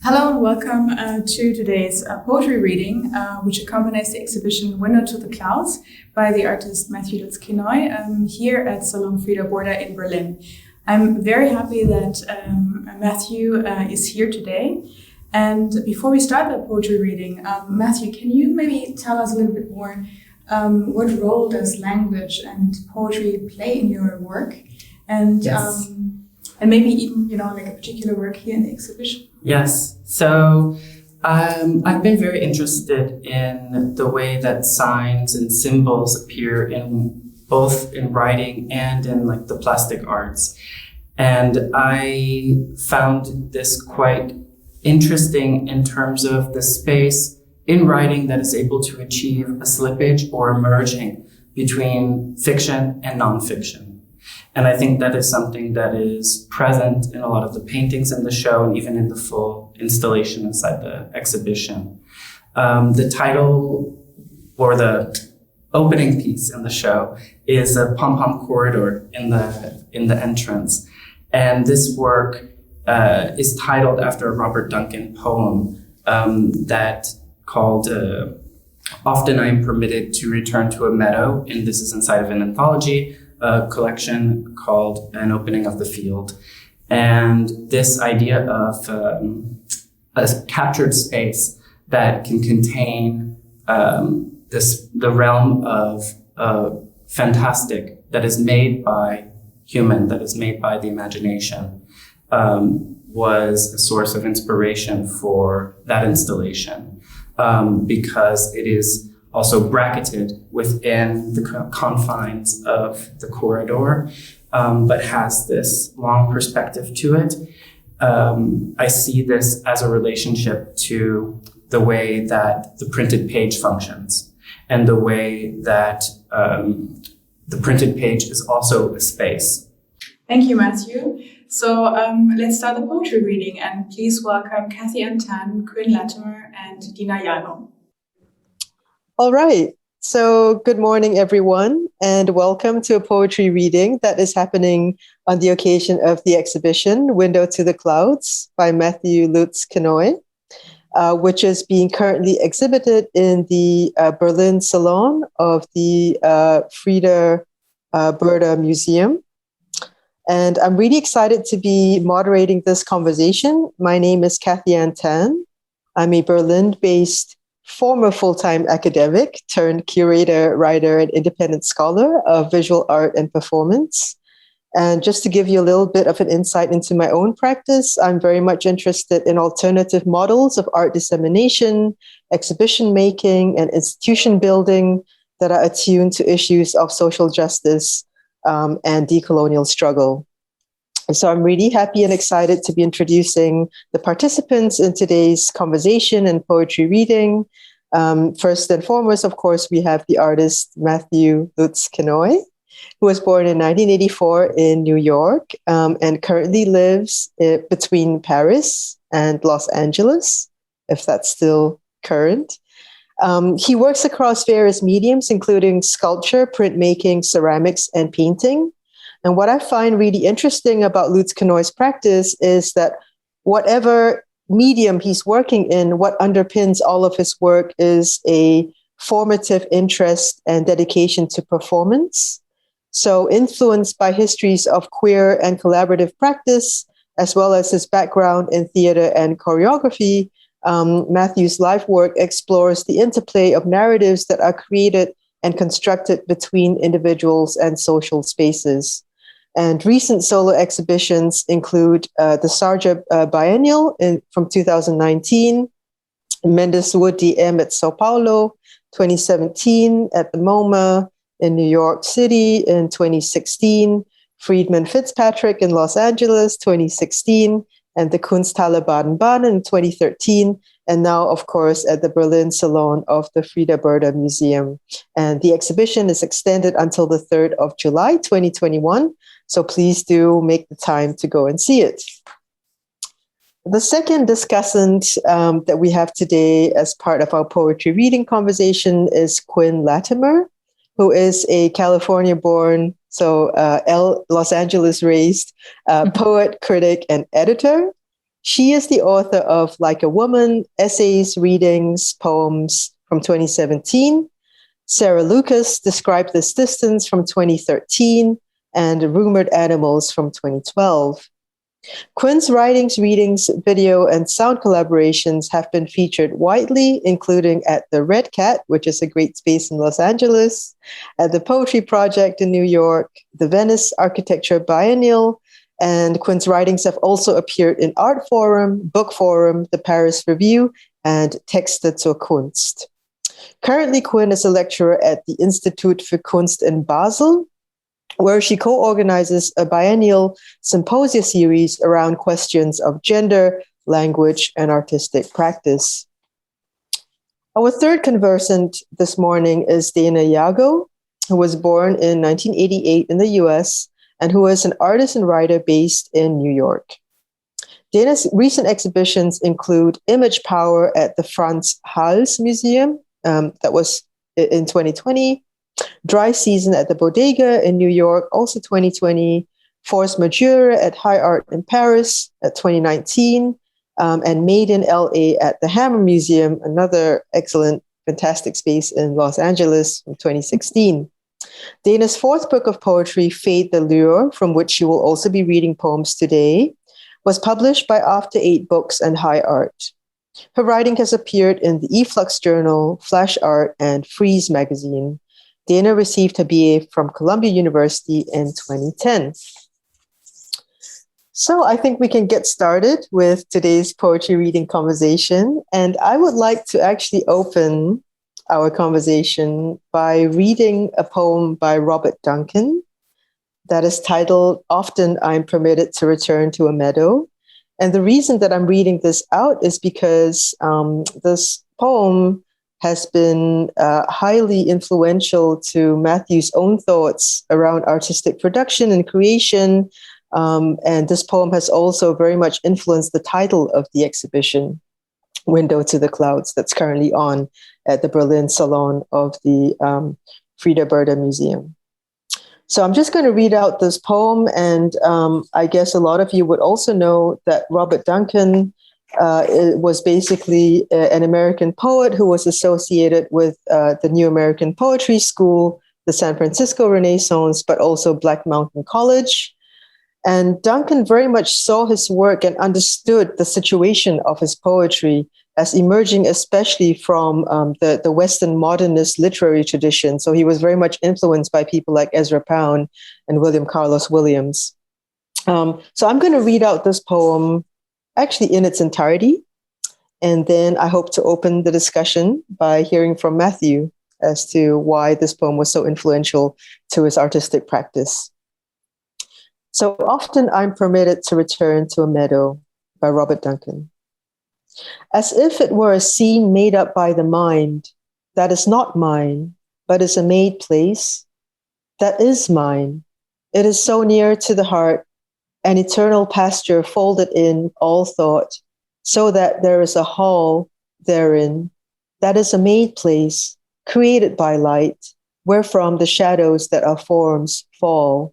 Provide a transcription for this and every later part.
Hello and welcome to today's poetry reading, which accompanies the exhibition Window to the Clouds by the artist Matthew Lutz-Kinoy here at Salon friederburda in Berlin. I'm very happy that Matthew is here today. And before we start the poetry reading, Matthew, can you maybe tell us a little bit more what role does language and poetry play in your work? And Yes. And maybe even, like a particular work here in the exhibition. Yes. So I've been very interested in the way that signs and symbols appear in both in writing and in the plastic arts. And I found this quite interesting in terms of the space in writing that is able to achieve a slippage or a merging between fiction and nonfiction. And I think that is something that is present in a lot of the paintings in the show and even in the full installation inside the exhibition. The title or the opening piece in the show is a pom-pom corridor in the entrance. And this work is titled after a Robert Duncan poem that called Often I Am Permitted to Return to a Meadow, and this is inside of an anthology, a collection called An Opening of the Field. And this idea of a captured space that can contain the realm of fantastic that is made by human, that is made by the imagination, was a source of inspiration for that installation, because it is also bracketed within the confines of the corridor, but has this long perspective to it. I see this as a relationship to the way that the printed page functions and the way that the printed page is also a space. Thank you, Matthew. So let's start the poetry reading, and please welcome Kathy Antenn, Quinn Latimer, and Dena Yago. All right. So good morning, everyone, and welcome to a poetry reading that is happening on the occasion of the exhibition Window to the Clouds by Matthew Lutz-Kinoy, which is being currently exhibited in the Berlin Salon of the friederburda Museum. And I'm really excited to be moderating this conversation. My name is Kathy Antenn. I'm a Berlin-based former full-time academic turned curator, writer, and independent scholar of visual art and performance. And just to give you a little bit of an insight into my own practice, I'm very much interested in alternative models of art dissemination, exhibition making, and institution building that are attuned to issues of social justice and decolonial struggle. So I'm really happy and excited to be introducing the participants in today's conversation and poetry reading. First and foremost, of course, we have the artist Matthew Lutz-Kinoy, who was born in 1984 in New York and currently lives between Paris and Los Angeles, if that's still current. He works across various mediums, including sculpture, printmaking, ceramics, and painting. And what I find really interesting about Lutz-Kinoy's practice is that whatever medium he's working in, what underpins all of his work is a formative interest and dedication to performance. So influenced by histories of queer and collaborative practice, as well as his background in theater and choreography, Matthew's life work explores the interplay of narratives that are created and constructed between individuals and social spaces. And recent solo exhibitions include the Sarja Biennial from 2019, Mendes Wood DM at Sao Paulo, 2017 at the MoMA in New York City in 2016, Friedman Fitzpatrick in Los Angeles, 2016, and the Kunsthalle Baden-Baden in 2013, and now, of course, at the Berlin Salon of the Friederburda Museum. And the exhibition is extended until the 3rd of July, 2021. So please do make the time to go and see it. The second discussant that we have today as part of our poetry reading conversation is Quinn Latimer, who is a California-born, Los Angeles-raised poet, critic, and editor. She is the author of Like a Woman, Essays, Readings, Poems from 2017. Sarah Lucas, Describe This Distance from 2013, and Rumored Animals from 2012. Quinn's writings, readings, video, and sound collaborations have been featured widely, including at the Red Cat, which is a great space in Los Angeles, at the Poetry Project in New York, the Venice Architecture Biennial, and Quinn's writings have also appeared in Art Forum, Book Forum, the Paris Review, and Texte zur Kunst. Currently, Quinn is a lecturer at the Institut für Kunst in Basel, where she co-organizes a biennial symposia series around questions of gender, language, and artistic practice. Our third conversant this morning is Dena Yago, who was born in 1988 in the US and who is an artist and writer based in New York. Dena's recent exhibitions include Image Power at the Franz Hals Museum, that was in 2020, Dry Season at the Bodega in New York, also 2020, Force Majeure at High Art in Paris at 2019, and Made in LA at the Hammer Museum, another excellent, fantastic space in Los Angeles in 2016. Dena's fourth book of poetry, Fade the Lure, from which she will also be reading poems today, was published by After Eight Books and High Art. Her writing has appeared in the Eflux Journal, Flash Art, and Frieze magazine. Dena received her BA from Columbia University in 2010. So I think we can get started with today's poetry reading conversation. And I would like to actually open our conversation by reading a poem by Robert Duncan that is titled, Often I'm Permitted to Return to a Meadow. And the reason that I'm reading this out is because this poem has been highly influential to Matthew's own thoughts around artistic production and creation. And this poem has also very much influenced the title of the exhibition, Window to the Clouds, that's currently on at the Berlin Salon of the Friederburda Museum. So I'm just going to read out this poem, and I guess a lot of you would also know that Robert Duncan was basically an American poet who was associated with the New American Poetry School, the San Francisco Renaissance, but also Black Mountain College. And Duncan very much saw his work and understood the situation of his poetry as emerging especially from the Western modernist literary tradition. So he was very much influenced by people like Ezra Pound and William Carlos Williams. So I'm going to read out this poem actually in its entirety. And then I hope to open the discussion by hearing from Matthew as to why this poem was so influential to his artistic practice. So often I'm permitted to return to a meadow by Robert Duncan. As if it were a scene made up by the mind that is not mine, but is a made place that is mine. It is so near to the heart, an eternal pasture folded in all thought, so that there is a hall therein that is a made place, created by light, wherefrom the shadows that are forms fall.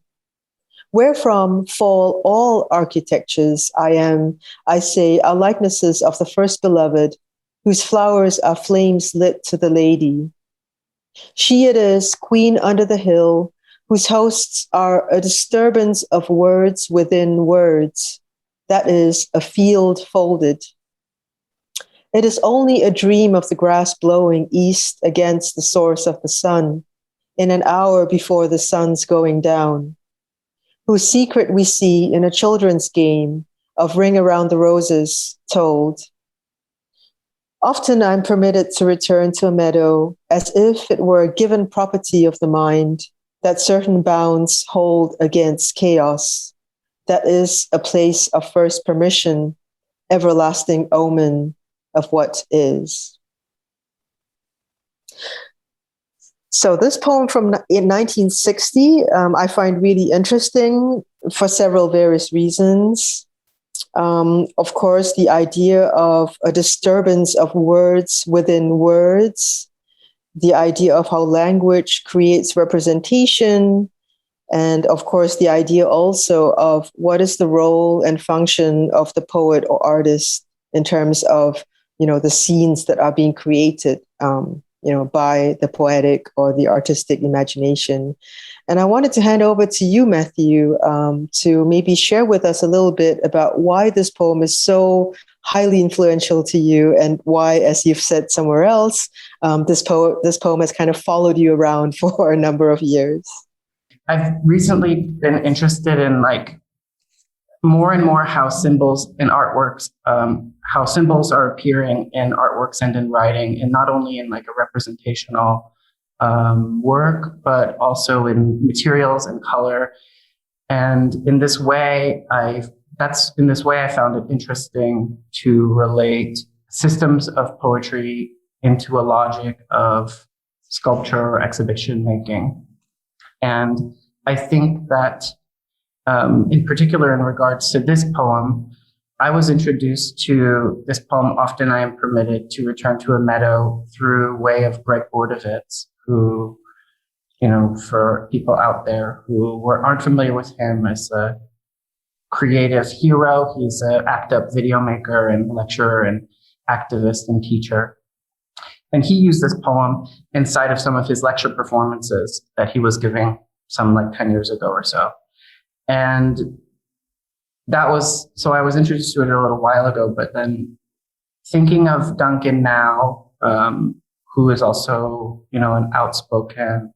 Wherefrom fall all architectures, I say, are likenesses of the first beloved, whose flowers are flames lit to the lady. She it is, queen under the hill, whose hosts are a disturbance of words within words, that is, a field folded. It is only a dream of the grass blowing east against the source of the sun, in an hour before the sun's going down, whose secret we see in a children's game of ring around the roses told. Often I'm permitted to return to a meadow as if it were a given property of the mind that certain bounds hold against chaos, that is a place of first permission, everlasting omen of what is. So this poem from in 1960, I find really interesting for several various reasons. Of course, the idea of a disturbance of words within words, the idea of how language creates representation, And of course, the idea also of what is the role and function of the poet or artist in terms of, the scenes that are being created, by the poetic or the artistic imagination. And I wanted to hand over to you, Matthew, to maybe share with us a little bit about why this poem is so highly influential to you, and why, as you've said somewhere else, this poem has kind of followed you around for a number of years. I've recently been interested in more and more how symbols in artworks, how symbols are appearing in artworks and in writing, and not only in a representational work, but also in materials and color. And in this way, I found it interesting to relate systems of poetry into a logic of sculpture or exhibition making. And I think that in particular, in regards to this poem, I was introduced to this poem, Often I Am Permitted to Return to a Meadow, through way of Greg Bordovitz, who, for people out there who aren't familiar with him, as a creative hero. He's an ACT-UP video maker and lecturer and activist and teacher. And he used this poem inside of some of his lecture performances that he was giving some 10 years ago or so. And so I was introduced to it a little while ago, but then thinking of Duncan now, who is also, an outspoken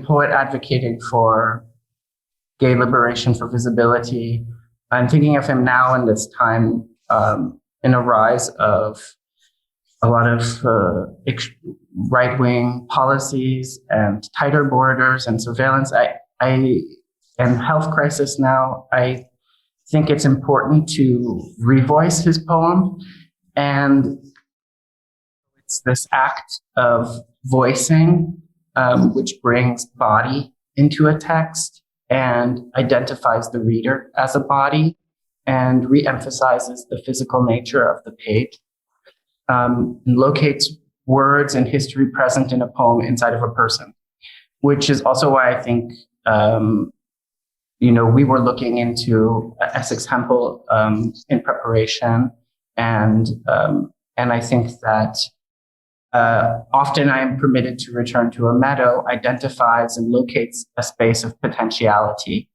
poet advocating for gay liberation, for visibility. I'm thinking of him now in this time, in a rise of a lot of right-wing policies and tighter borders and surveillance. And health crisis now. I think it's important to revoice his poem, and it's this act of voicing, which brings body into a text and identifies the reader as a body and re-emphasizes the physical nature of the page. Locates words and history present in a poem inside of a person, which is also why I think, we were looking into Essex Hemphill in preparation, and I think that Often I Am Permitted to Return to a Meadow identifies and locates a space of potentiality,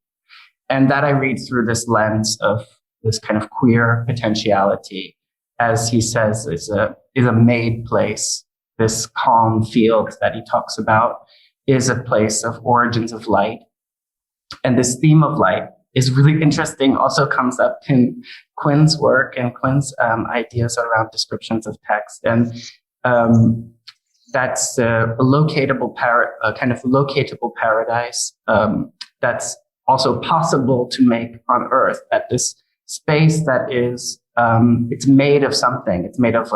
and that I read through this lens of this kind of queer potentiality, as he says, is a made place. This calm field that he talks about is a place of origins of light. And this theme of light is really interesting, also comes up in Quinn's work and Quinn's ideas around descriptions of text. And that's a locatable kind of locatable paradise that's also possible to make on Earth, at this space that is, it's made of something. It's made of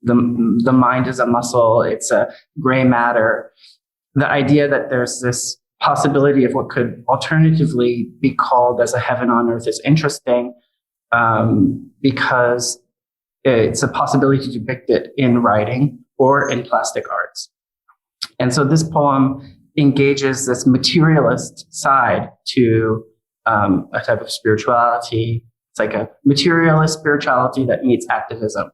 the mind is a muscle. It's a gray matter. The idea that there's this possibility of what could alternatively be called as a heaven on earth is interesting, because it's a possibility to depict it in writing or in plastic arts. And so this poem engages this materialist side to a type of spirituality. It's like a materialist spirituality that meets activism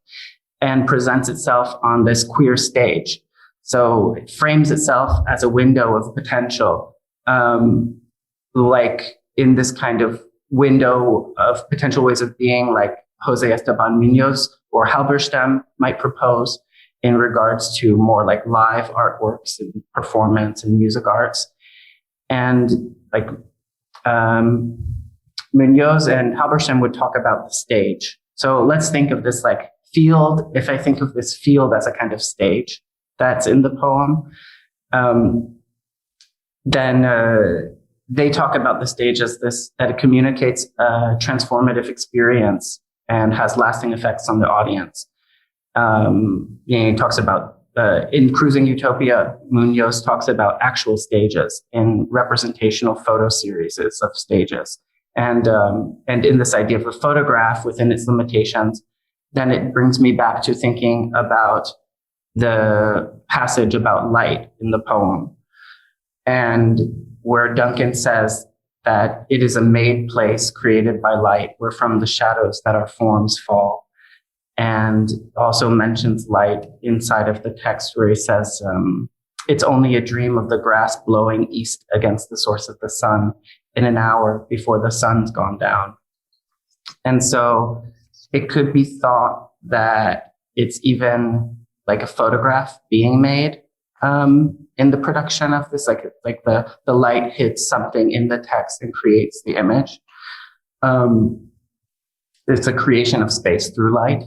and presents itself on this queer stage. So it frames itself as a window of potential, like in this kind of window of potential ways of being, like Jose Esteban Munoz or Halberstam might propose in regards to more like live artworks and performance and music arts. And like Munoz and Halberstam would talk about the stage. So let's think of this like field. If I think of this field as a kind of stage that's in the poem, then they talk about the stage as this, that it communicates a transformative experience and has lasting effects on the audience. He talks about, in Cruising Utopia, Munoz talks about actual stages in representational photo series of stages. And in this idea of the photograph within its limitations, then it brings me back to thinking about the passage about light in the poem. and where Duncan says that it is a made place created by light, where from the shadows that our forms fall. And also mentions light inside of the text where he says, it's only a dream of the grass blowing east against the source of the sun in an hour before the sun's gone down. And so it could be thought that it's even like a photograph being made in the production of this, like the light hits something in the text and creates the image. It's a creation of space through light.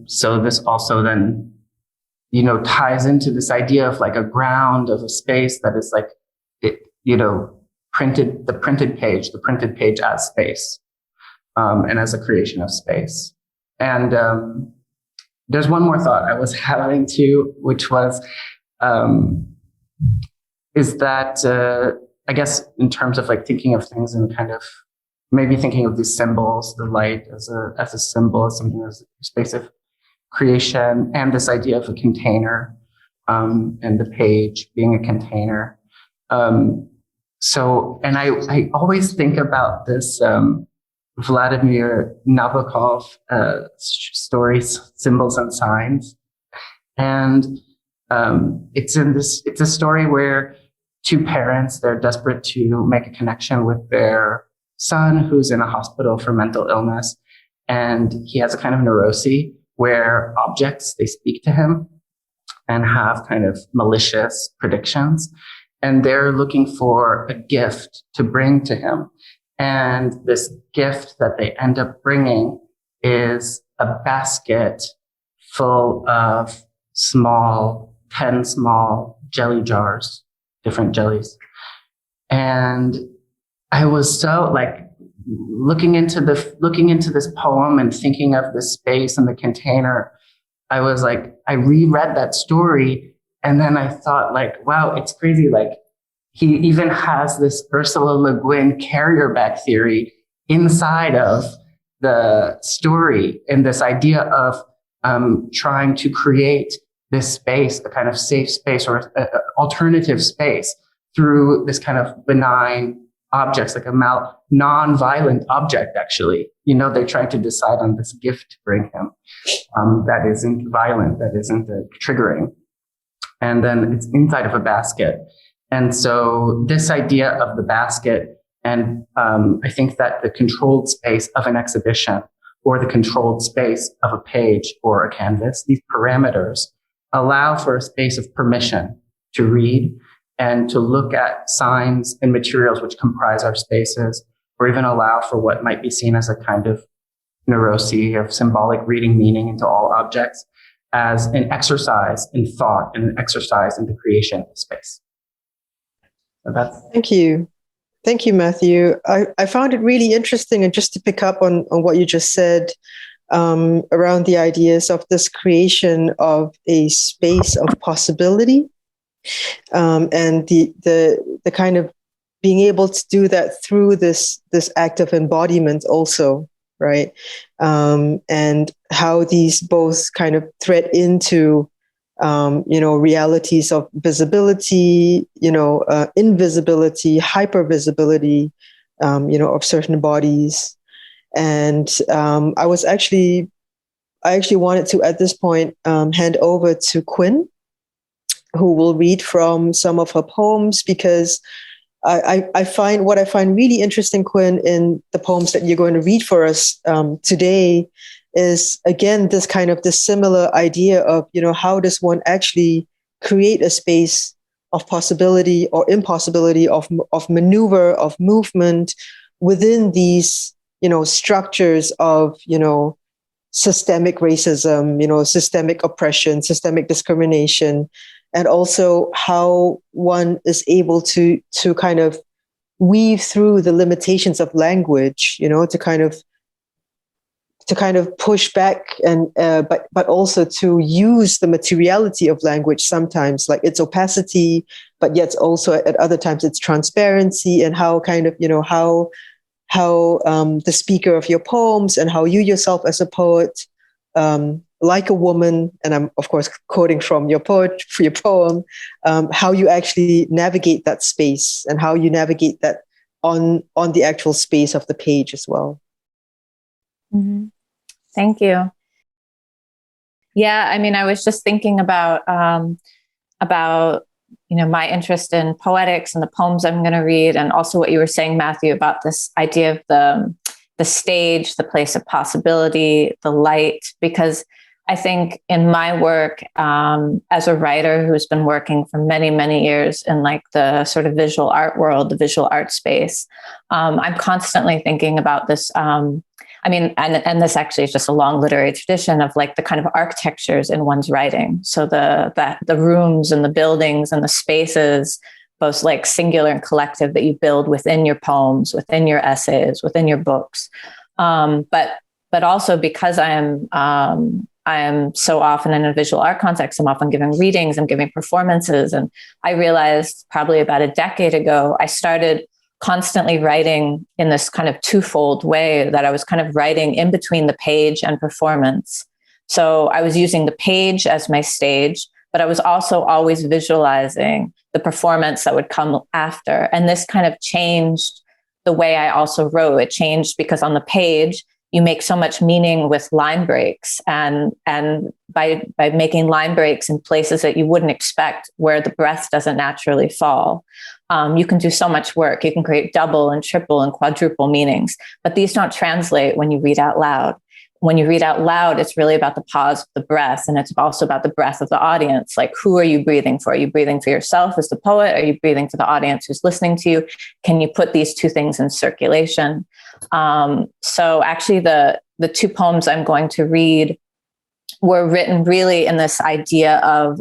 So this also then, ties into this idea of like a ground of a space that is like, the printed page as space, and as a creation of space. And there's one more thought I was having too, which was, is that, I guess in terms of like thinking of things and kind of maybe thinking of these symbols, the light as a symbol, as something as a space of creation, and this idea of a container, and the page being a container. So, and I always think about this Vladimir Nabokov story, Symbols and Signs. And it's a story where two parents, they're desperate to make a connection with their son who's in a hospital for mental illness. And he has a kind of neurosis where objects, they speak to him and have kind of malicious predictions. And they're looking for a gift to bring to him. And this gift that they end up bringing is a basket full of 10 small jelly jars, different jellies. And I was so like looking into this poem and thinking of the space and the container. I was like, I reread that story, and then I thought like, wow, it's crazy. Like he even has this Ursula Le Guin carrier bag theory inside of the story, and this idea of trying to create this space, a kind of safe space or alternative space through this kind of benign objects, like a non-violent object, actually. They're trying to decide on this gift to bring him that isn't violent, that isn't triggering. And then it's inside of a basket. And so this idea of the basket, and I think that the controlled space of an exhibition or the controlled space of a page or a canvas, these parameters allow for a space of permission to read and to look at signs and materials which comprise our spaces, or even allow for what might be seen as a kind of neurosis of symbolic reading meaning into all objects as an exercise in thought and an exercise in the creation of space. So Thank you. Thank you, Matthew. I found it really interesting, and just to pick up on what you just said, around the ideas of this creation of a space of possibility, and the kind of being able to do that through this act of embodiment also, right? And how these both kind of thread into realities of visibility, invisibility, hypervisibility, of certain bodies. And I actually wanted to, at this point, hand over to Quinn, who will read from some of her poems, because I find really interesting, Quinn, in the poems that you're going to read for us today is, again, this similar idea of, how does one actually create a space of possibility or impossibility, of maneuver, of movement within these, structures of, systemic racism, systemic oppression, systemic discrimination, and also how one is able to kind of weave through the limitations of language, to kind of push back and but also to use the materiality of language sometimes, like its opacity, but yet also at other times its transparency, and how kind of how the speaker of your poems and how you yourself as a poet like a woman, and I'm of course quoting from your poem, how you actually navigate that space and how you navigate that on the actual space of the page as well. Mm-hmm. Thank you. Yeah, I mean, I was just thinking about my interest in poetics and the poems I'm going to read, and also what you were saying, Matthew, about this idea of the stage, the place of possibility, the light, because I think in my work as a writer who's been working for many, many years in like the sort of visual art world, the visual art space, I'm constantly thinking about this. And this actually is just a long literary tradition of like the kind of architectures in one's writing. So the rooms and the buildings and the spaces, both like singular and collective, that you build within your poems, within your essays, within your books. But also because I am so often in a visual art context, I'm often giving readings, I'm giving performances. And I realized probably about a decade ago, I started constantly writing in this kind of twofold way, that I was kind of writing in between the page and performance. So I was using the page as my stage, but I was also always visualizing the performance that would come after. And this kind of changed the way I also wrote. It changed because on the page, you make so much meaning with line breaks, and by making line breaks in places that you wouldn't expect, where the breath doesn't naturally fall, you can do so much work. You can create double and triple and quadruple meanings, but these don't translate when you read out loud. When you read out loud, it's really about the pause of the breath, and it's also about the breath of the audience. Like, who are you breathing for? Are you breathing for yourself as the poet? Are you breathing for the audience who's listening to you? Can you put these two things in circulation? So actually the two poems I'm going to read were written really in this idea of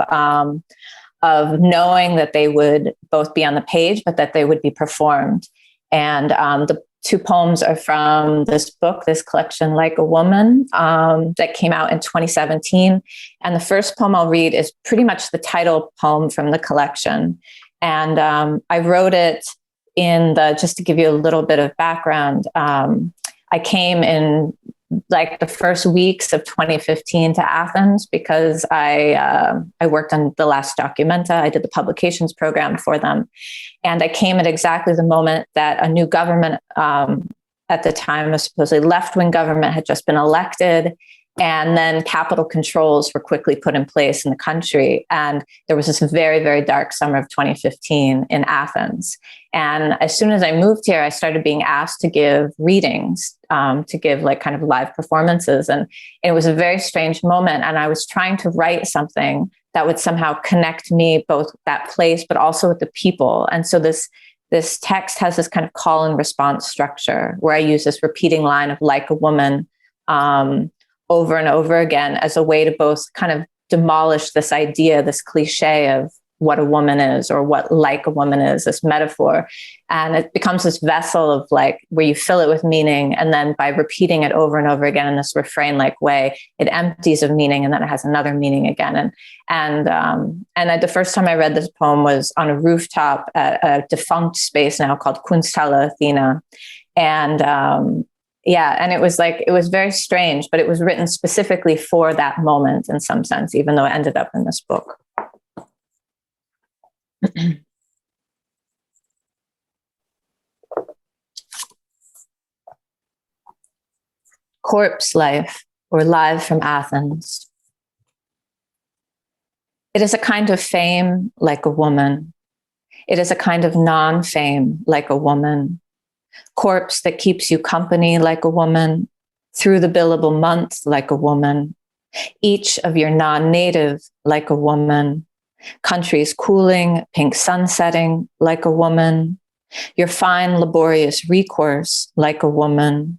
knowing that they would both be on the page, but that they would be performed. And the two poems are from this book, this collection, Like a Woman, that came out in 2017. And the first poem I'll read is pretty much the title poem from the collection. And I wrote it just to give you a little bit of background, I came in like the first weeks of 2015 to Athens because I worked on the last Documenta. I did the publications program for them. And I came at exactly the moment that a new government, at the time, a supposedly left-wing government, had just been elected. And then capital controls were quickly put in place in the country. And there was this very, very dark summer of 2015 in Athens. And as soon as I moved here, I started being asked to give readings, to give like kind of live performances. And it was a very strange moment. And I was trying to write something that would somehow connect me both with that place, but also with the people. And so this text has this kind of call and response structure where I use this repeating line of like a woman, over and over again as a way to both kind of demolish this idea, this cliche of what a woman is or what like a woman is, this metaphor. And it becomes this vessel of like where you fill it with meaning. And then by repeating it over and over again in this refrain-like way, it empties of meaning and then it has another meaning again. And the first time I read this poem was on a rooftop at a defunct space now called Kunsthalle Athena. And and it was very strange, but it was written specifically for that moment in some sense, even though it ended up in this book. Corpse life, or live from Athens. It is a kind of fame like a woman. It is a kind of non-fame like a woman. Corpse that keeps you company like a woman, through the billable month like a woman, each of your non-native like a woman, countries cooling, pink sun setting like a woman, your fine laborious recourse like a woman,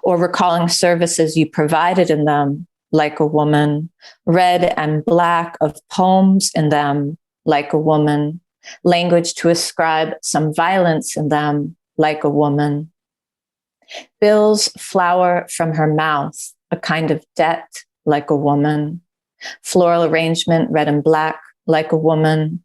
or recalling services you provided in them like a woman, red and black of poems in them like a woman, language to ascribe some violence in them like a woman. Bills flower from her mouth, a kind of debt like a woman. Floral arrangement, red and black, like a woman.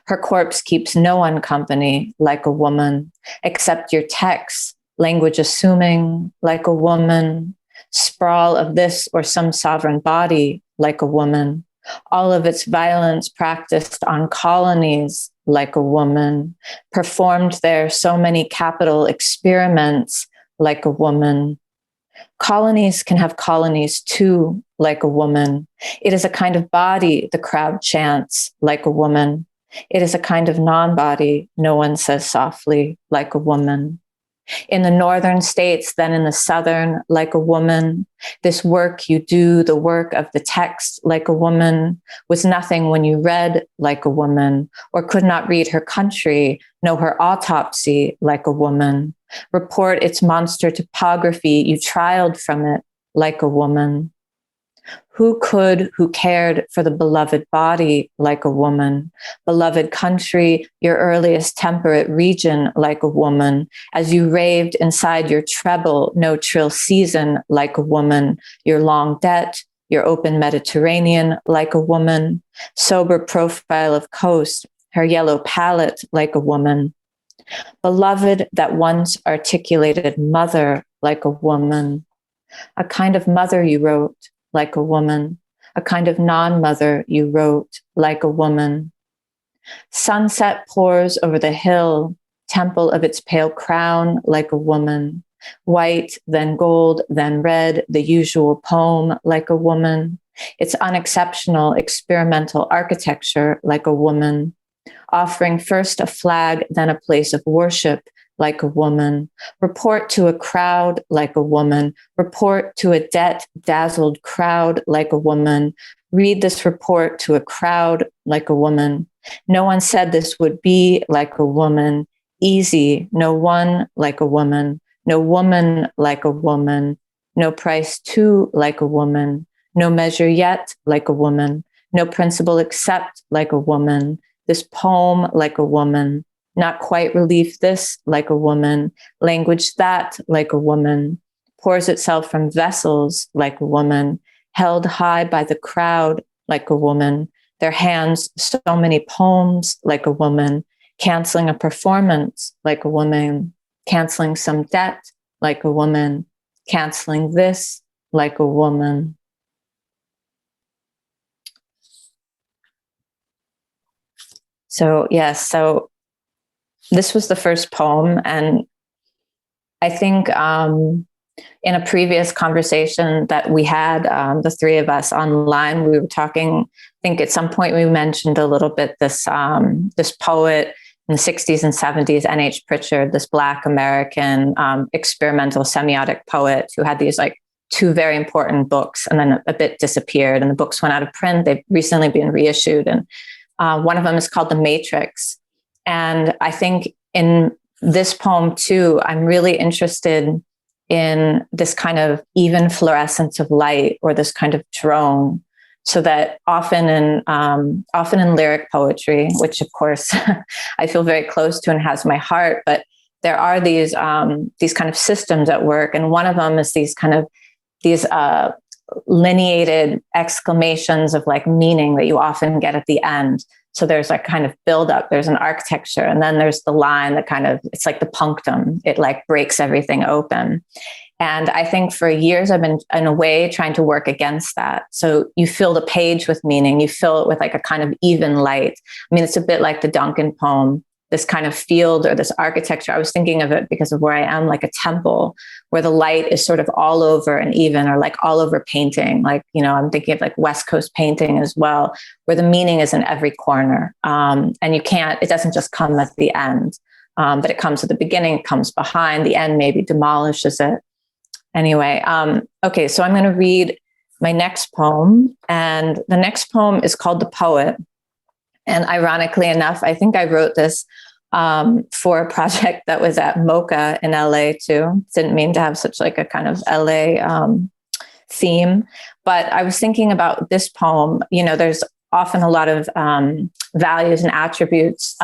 Her corpse keeps no one company like a woman, except your text, language assuming like a woman. Sprawl of this or some sovereign body like a woman. All of its violence practiced on colonies like a woman, performed there so many capital experiments like a woman. Colonies can have colonies too, like a woman. It is a kind of body, the crowd chants, like a woman. It is a kind of non-body, no one says softly, like a woman. In the northern states, then in the southern, like a woman. This work you do, the work of the text, like a woman, was nothing when you read like a woman, or could not read her country, know her autopsy like a woman. Report its monster topography, you trialed from it like a woman. Who could, who cared for the beloved body like a woman, beloved country, your earliest temperate region like a woman, as you raved inside your treble, no trill season like a woman, your long debt, your open Mediterranean like a woman, sober profile of coast, her yellow palette like a woman, beloved that once articulated mother like a woman, a kind of mother you wrote, like a woman, a kind of non-mother you wrote, like a woman. Sunset pours over the hill, temple of its pale crown, like a woman. White, then gold, then red, the usual poem, like a woman. Its unexceptional experimental architecture, like a woman. Offering first a flag, then a place of worship, like a woman. Report to a crowd like a woman. Report to a debt-dazzled crowd like a woman. Read this report to a crowd like a woman. No one said this would be like a woman. Easy, no one like a woman. No woman like a woman. No price to like a woman. No measure yet like a woman. No principle except like a woman. This poem like a woman. Not quite relief this like a woman, language that like a woman, pours itself from vessels like a woman, held high by the crowd like a woman, their hands so many poems like a woman, canceling a performance like a woman, canceling some debt like a woman, canceling this like a woman. So yes, so this was the first poem, and I think in a previous conversation that we had, the three of us online, we were talking, I think at some point we mentioned a little bit this poet in the 60s and 70s, N.H. Pritchard, this Black American experimental semiotic poet who had these like two very important books and then a bit disappeared, and the books went out of print. They've recently been reissued, and one of them is called The Matrix. And I think in this poem too, I'm really interested in this kind of even fluorescence of light, or this kind of drone, so that often in lyric poetry, which of course I feel very close to and has my heart, but there are these kind of systems at work, and one of them is these lineated exclamations of like meaning that you often get at the end. So there's like kind of build up, there's an architecture, and then there's the line that kind of, it's like the punctum. It like breaks everything open. And I think for years I've been in a way trying to work against that. So you fill the page with meaning, you fill it with like a kind of even light. I mean, it's a bit like the Duncan poem, this kind of field or this architecture. I was thinking of it because of where I am, like a temple where the light is sort of all over and even, or like all over painting. Like, you know, I'm thinking of like West Coast painting as well, where the meaning is in every corner. And it doesn't just come at the end, but it comes at the beginning, it comes behind, the end maybe demolishes it. Anyway, okay, so I'm going to read my next poem. And the next poem is called The Poet. And ironically enough, I think I wrote this for a project that was at MoCA in LA too. Didn't mean to have such like a kind of LA theme, but I was thinking about this poem. You know, there's often a lot of values and attributes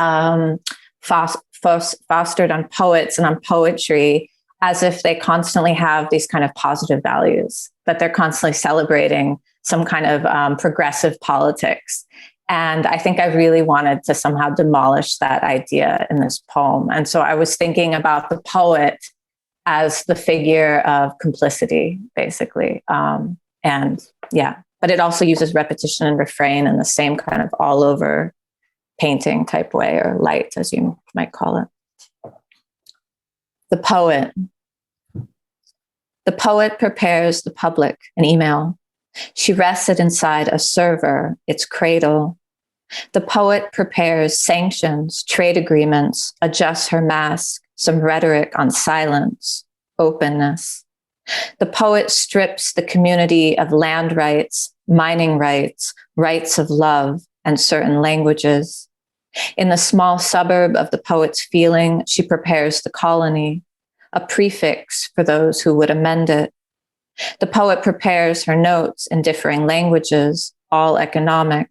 fostered on poets and on poetry, as if they constantly have these kind of positive values, that they're constantly celebrating some kind of progressive politics. And I think I really wanted to somehow demolish that idea in this poem. And so I was thinking about the poet as the figure of complicity, basically. And yeah, but it also uses repetition and refrain in the same kind of all over painting type way, or light, as you might call it. The poet. The poet prepares the public an email. She rests it inside a server, its cradle. The poet prepares sanctions, trade agreements, adjusts her mask, some rhetoric on silence, openness. The poet strips the community of land rights, mining rights, rights of love, and certain languages. In the small suburb of the poet's feeling, she prepares the colony, a prefix for those who would amend it. The poet prepares her notes in differing languages, all economic.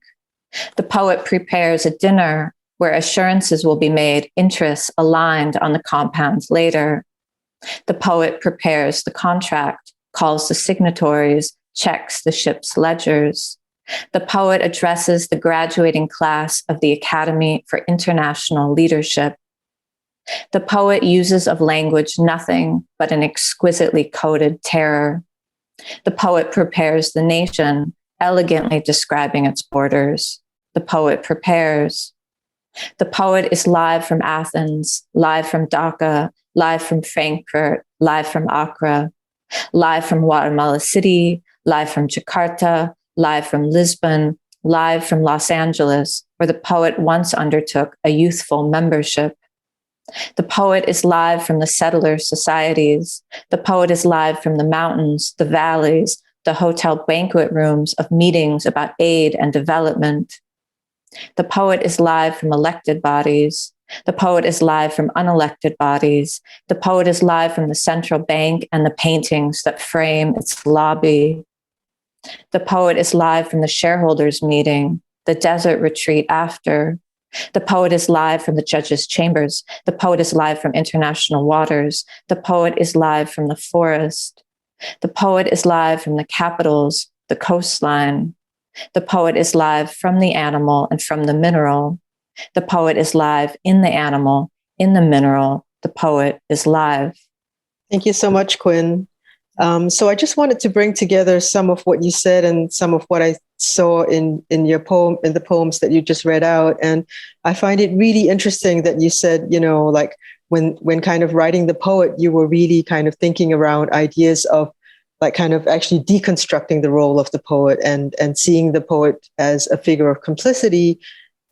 The poet prepares a dinner where assurances will be made, interests aligned on the compounds later. The poet prepares the contract, calls the signatories, checks the ship's ledgers. The poet addresses the graduating class of the Academy for International Leadership. The poet uses of language nothing but an exquisitely coded terror. The poet prepares the nation, elegantly describing its borders. The poet prepares. The poet is live from Athens, live from Dhaka, live from Frankfurt, live from Accra, live from Guatemala City, live from Jakarta, live from Lisbon, live from Los Angeles, where the poet once undertook a youthful membership. The poet is live from the settler societies. The poet is live from the mountains, the valleys, the hotel banquet rooms of meetings about aid and development. The poet is live from elected bodies. The poet is live from unelected bodies. The poet is live from the central bank and the paintings that frame its lobby. The poet is live from the shareholders' meeting, the desert retreat after. The poet is live from the judges' chambers. The poet is live from international waters. The poet is live from the forest. The poet is live from the capitals, the coastline. The poet is live from the animal and from the mineral. The poet is live in the animal, in the mineral. The poet is live. Thank you so much, Quinn. So I just wanted to bring together some of what you said and some of what I saw in your poem, in the poems that you just read out. And I find it really interesting that you said, you know, like when kind of writing the poet, you were really kind of thinking around ideas of like kind of actually deconstructing the role of the poet and seeing the poet as a figure of complicity.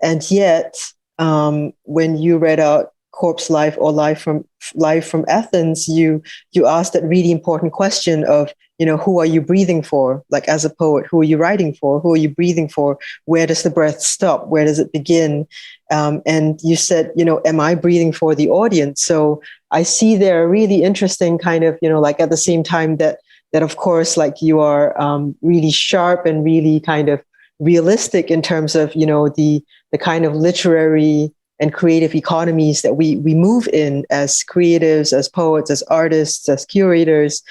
And yet, when you read out Corpse Life or Life from Athens, you asked that really important question of, you know, who are you breathing for? Like as a poet, who are you writing for? Who are you breathing for? Where does the breath stop? Where does it begin? And you said, you know, am I breathing for the audience? So I see there a really interesting kind of, you know, like at the same time that of course, like you are really sharp and really kind of realistic in terms of, you know, the kind of literary and creative economies that we move in as creatives, as poets, as artists, as curators,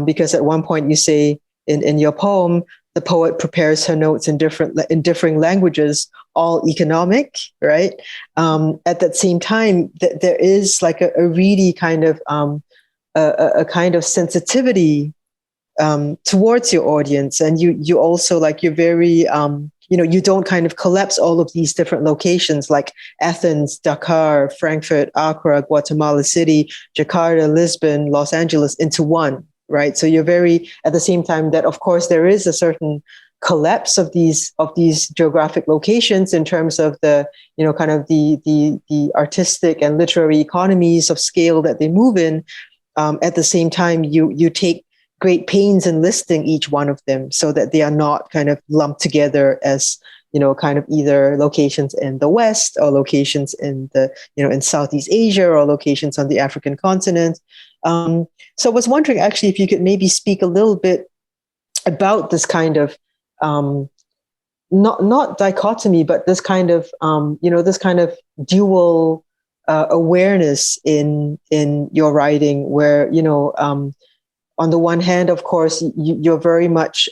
because at one point you say in your poem, the poet prepares her notes in differing languages, all economic, right? At that same time, there is like a really kind of a kind of sensitivity towards your audience, and you also like you're very you know, you don't kind of collapse all of these different locations like Athens, Dakar, Frankfurt, Accra, Guatemala City, Jakarta, Lisbon, Los Angeles into one, right? So you're very, at the same time that of course there is a certain collapse of these geographic locations in terms of the, you know, kind of the artistic and literary economies of scale that they move in. At the same time, you take great pains in listing each one of them so that they are not kind of lumped together as, you know, kind of either locations in the West or locations in the, you know, in Southeast Asia or locations on the African continent. So I was wondering actually if you could maybe speak a little bit about this kind of not dichotomy, but this kind of you know, this kind of dual awareness in your writing, where, you know, on the one hand, of course, you're very much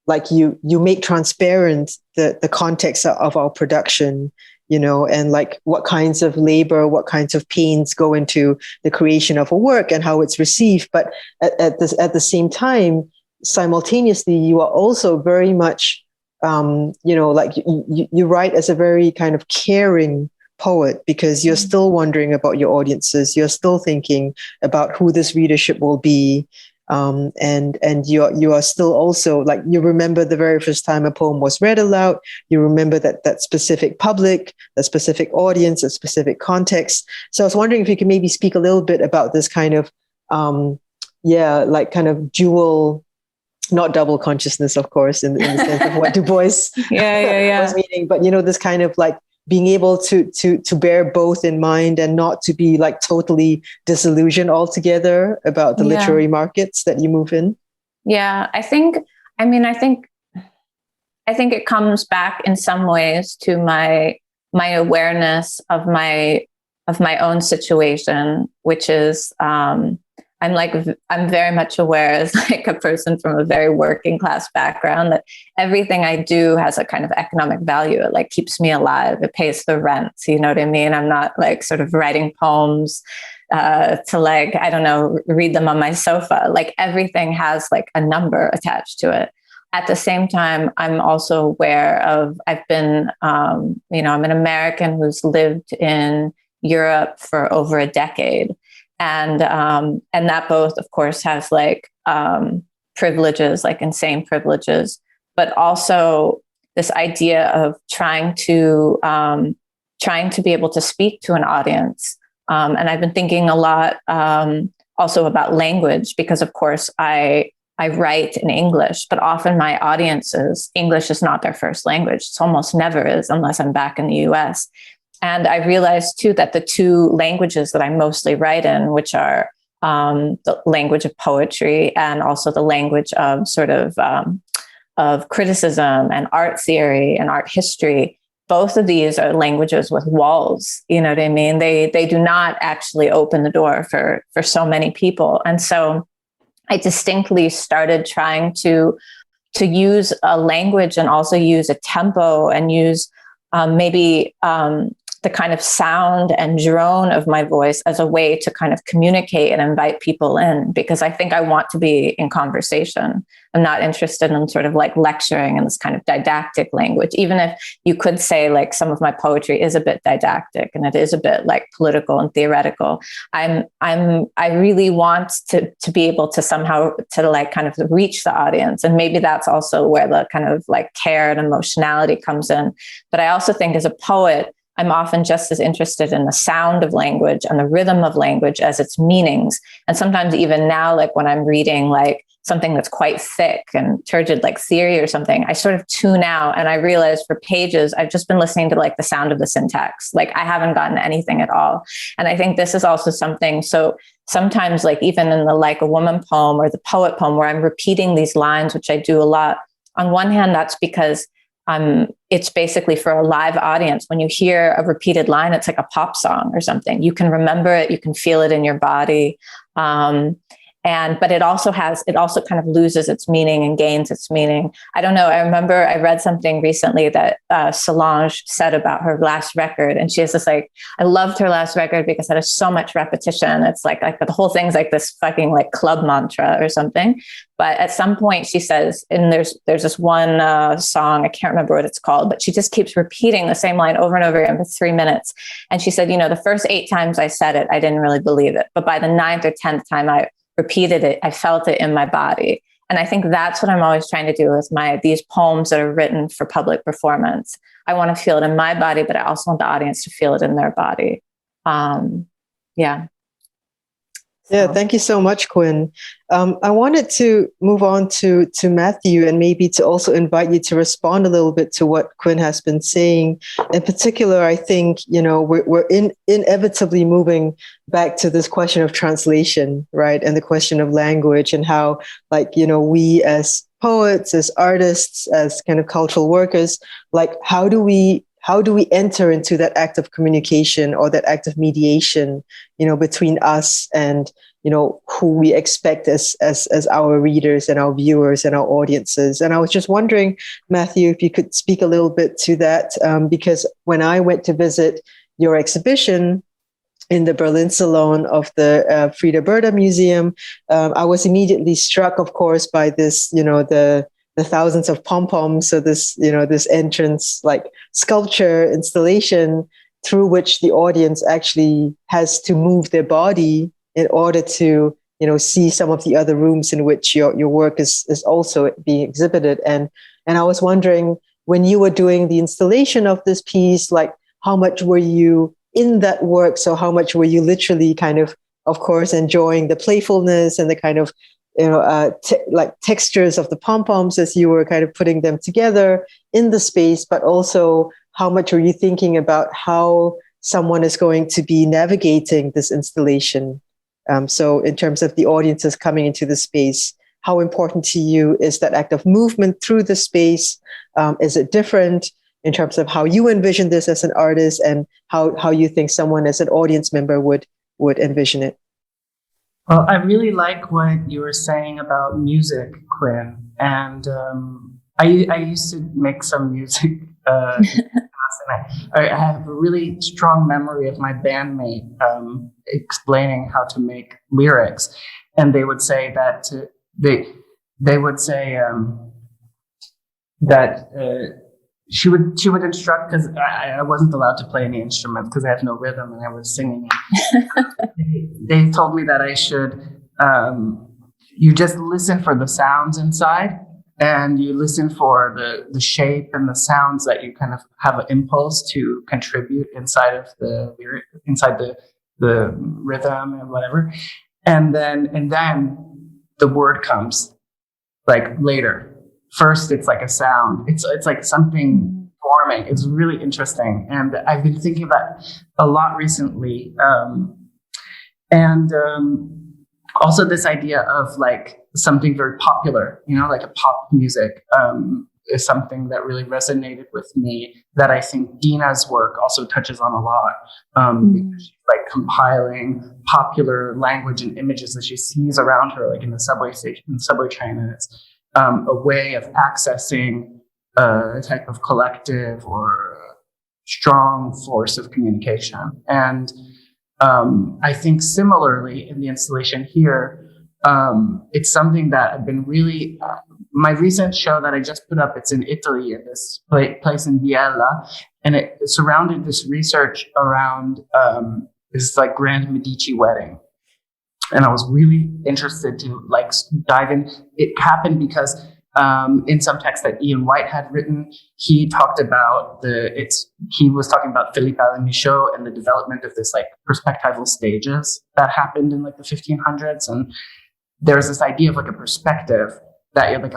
like you make transparent the context of our production, you know, and like what kinds of labor, what kinds of pains go into the creation of a work and how it's received. But at the same time, simultaneously, you are also very much, like you write as a very kind of caring poet, because you're still wondering about your audiences. You're still thinking about who this readership will be. And you are still also, like, you remember the very first time a poem was read aloud. You remember that specific public, that specific audience, that specific context. So I was wondering if you could maybe speak a little bit about this kind of, like kind of dual, not double consciousness, of course, in the sense of what Du Bois was meaning, but this kind of like being able to bear both in mind and not to be like totally disillusioned altogether about the literary markets that you move in. Yeah, I think it comes back in some ways to my awareness of my own situation, which is I'm very much aware, as like a person from a very working class background, that everything I do has a kind of economic value. It like keeps me alive. It pays the rent. You know what I mean? I'm not like sort of writing poems to like, I don't know, read them on my sofa. Like everything has like a number attached to it. At the same time, I'm also aware of, I've been, I'm an American who's lived in Europe for over a decade. And that both, of course, has like privileges, like insane privileges, but also this idea of trying to be able to speak to an audience. And I've been thinking a lot also about language, because, of course, I write in English, but often my audiences, English is not their first language. It's almost never is, unless I'm back in the US. And I realized, too, that the two languages that I mostly write in, which are the language of poetry and also the language of sort of criticism and art theory and art history, both of these are languages with walls. You know what I mean? They do not actually open the door for so many people. And so I distinctly started trying to use a language and also use a tempo and use maybe the kind of sound and drone of my voice as a way to kind of communicate and invite people in, because I think I want to be in conversation. I'm not interested in sort of like lecturing in this kind of didactic language, even if you could say like some of my poetry is a bit didactic and it is a bit like political and theoretical. I really want to be able to somehow to like kind of reach the audience. And maybe that's also where the kind of like care and emotionality comes in. But I also think as a poet, I'm often just as interested in the sound of language and the rhythm of language as its meanings. And sometimes even now, like when I'm reading like something that's quite thick and turgid, like theory or something, I sort of tune out and I realize for pages, I've just been listening to like the sound of the syntax. Like I haven't gotten anything at all. And I think this is also something. So sometimes like even in the Like a Woman poem or the Poet poem where I'm repeating these lines, which I do a lot, on one hand, that's because it's basically for a live audience. When you hear a repeated line, it's like a pop song or something. You can remember it, you can feel it in your body. But it also kind of loses its meaning and gains its meaning. I don't know. I remember I read something recently that Salon said about her last record. And she has this like, I loved her last record because it has so much repetition. It's like the whole thing's like this fucking like club mantra or something. But at some point she says, and there's this one song, I can't remember what it's called, but she just keeps repeating the same line over and over again for 3 minutes. And she said, the first 8 times I said it, I didn't really believe it. But by the 9th or 10th time I repeated it, I felt it in my body. And I think that's what I'm always trying to do with these poems that are written for public performance. I want to feel it in my body, but I also want the audience to feel it in their body. Yeah, thank you so much, Quinn. I wanted to move on to Matthew and maybe to also invite you to respond a little bit to what Quinn has been saying. In particular, I think, we're inevitably moving back to this question of translation, right? And the question of language and how, we as poets, as artists, as kind of cultural workers, how do we enter into that act of communication or that act of mediation, between us and, who we expect as our readers and our viewers and our audiences. And I was just wondering, Matthew, if you could speak a little bit to that, because when I went to visit your exhibition, in the Berlin Salon of the Friederburda Museum, I was immediately struck, of course, by this, the thousands of pompoms. So this, this entrance, like sculpture installation through which the audience actually has to move their body in order to, see some of the other rooms in which your work is also being exhibited. And I was wondering, when you were doing the installation of this piece, like how much were you in that work? So how much were you literally kind of course, enjoying the playfulness and the kind of, like textures of the pom-poms as you were kind of putting them together in the space, but also how much were you thinking about how someone is going to be navigating this installation? So in terms of the audiences coming into the space, how important to you is that act of movement through the space? Is it different in terms of how you envision this as an artist, and how you think someone as an audience member would envision it? Well, I really like what you were saying about music, Quinn. And I used to make some music. I have a really strong memory of my bandmate explaining how to make lyrics, and they would say that they would say that she would instruct, because I wasn't allowed to play any instruments because I have no rhythm and I was singing. They told me that I should you just listen for the sounds inside, and you listen for the shape and the sounds that you kind of have an impulse to contribute inside of the lyric, inside the rhythm and whatever, and then the word comes like later. First, it's like a sound. It's like something forming. It's really interesting, and I've been thinking about a lot recently. Also this idea of like something very popular, like a pop music, is something that really resonated with me, that I think Dena's work also touches on a lot, because she's like compiling popular language and images that she sees around her, like in the subway station, in the subway train, and it's a way of accessing a type of collective or strong force of communication. And I think similarly in the installation here, it's something that I've been really, my recent show that I just put up, it's in Italy, in this place in Biella, and it surrounded this research around this like Grand Medici wedding. And I was really interested to like dive in. It happened because in some text that Ian White had written, he talked about he was talking about Philippe Allen-Michaud and the development of this like perspectival stages that happened in like the 1500s. And there's this idea of like a perspective that like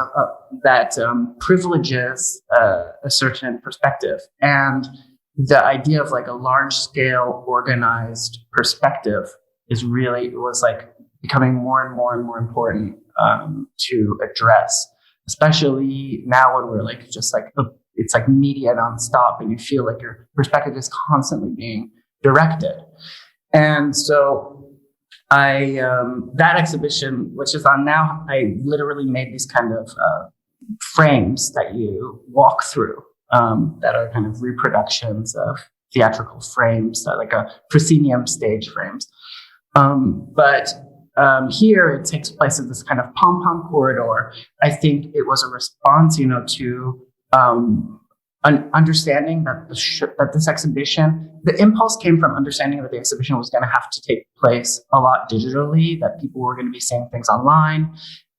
that privileges a certain perspective, and the idea of like a large scale organized perspective was like becoming more and more and more important to address, especially now when we're like just like it's like media nonstop, and you feel like your perspective is constantly being directed. And so that exhibition, which is on now, I literally made these kind of frames that you walk through, that are kind of reproductions of theatrical frames, like a proscenium stage frames. But here it takes place in this kind of pom-pom corridor. I think it was a response, to understanding that that this exhibition, the impulse came from understanding that the exhibition was going to have to take place a lot digitally, that people were going to be seeing things online.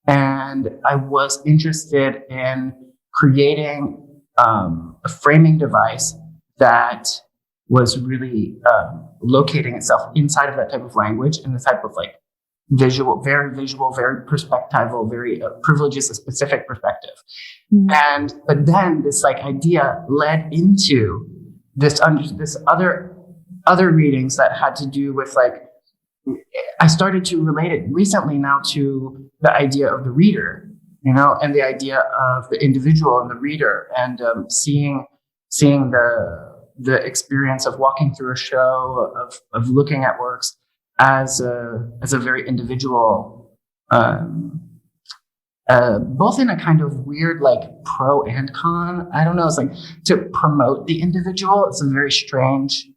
And I was interested in creating a framing device that was really locating itself inside of that type of language, and the type of like visual, very perspectival, very privileges a specific perspective. Mm-hmm. But then this like idea led into this other readings that had to do with like, I started to relate it recently now to the idea of the reader, and the idea of the individual and the reader, and seeing the experience of walking through a show, of looking at works as a very individual both in a kind of weird, like pro and con. I don't know. It's like to promote the individual. It's a very strange,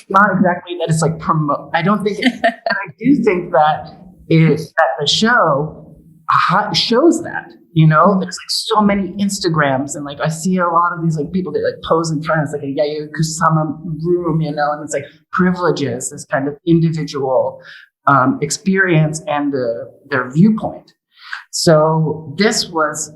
not exactly that it's like promote. I don't think, but I do think that the show shows that, there's like so many Instagrams, and like I see a lot of these like people that like pose in front of like a Yago Kusama room, and it's like privileges this kind of individual experience and their viewpoint. So this was,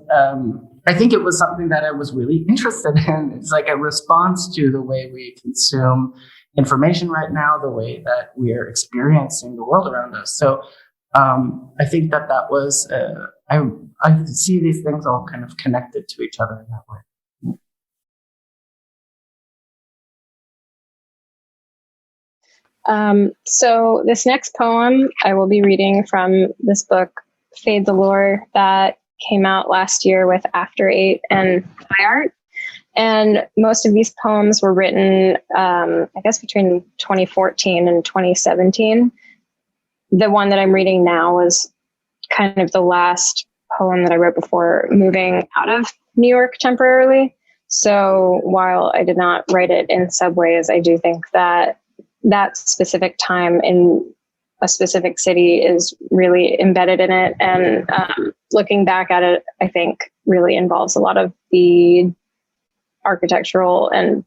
I think it was something that I was really interested in. It's like a response to the way we consume information right now, the way that we are experiencing the world around us. So I think that was, I could see these things all kind of connected to each other in that way. So this next poem I will be reading from this book, Fade the Lore, that came out last year with After 8 and art. And most of these poems were written, I guess, between 2014 and 2017. The one that I'm reading now was kind of the last poem that I wrote before moving out of New York temporarily. So while I did not write it in subways, I do think that that specific time in a specific city is really embedded in it. And looking back at it, I think really involves a lot of the architectural and,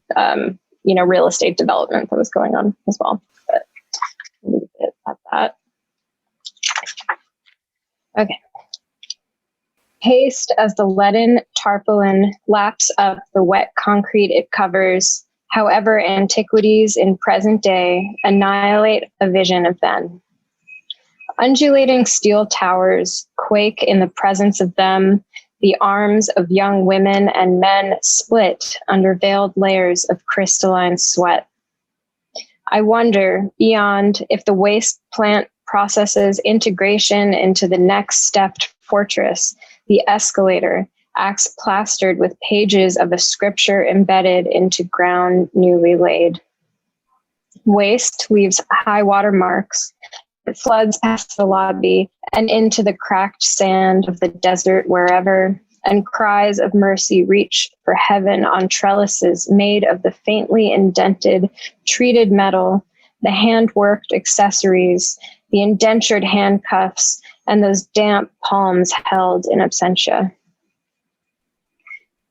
real estate development that was going on as well. But I'll leave it at that. Okay. Haste as the leaden tarpaulin laps up the wet concrete it covers, however antiquities in present day annihilate a vision of then. Undulating steel towers quake in the presence of them. The arms of young women and men split under veiled layers of crystalline sweat. I wonder, beyond, if the waste plant processes integration into the next stepped fortress, the escalator, acts plastered with pages of a scripture embedded into ground newly laid. Waste leaves high water marks. It floods past the lobby and into the cracked sand of the desert wherever, and cries of mercy reach for heaven on trellises made of the faintly indented, treated metal, the hand-worked accessories, the indentured handcuffs, and those damp palms held in absentia.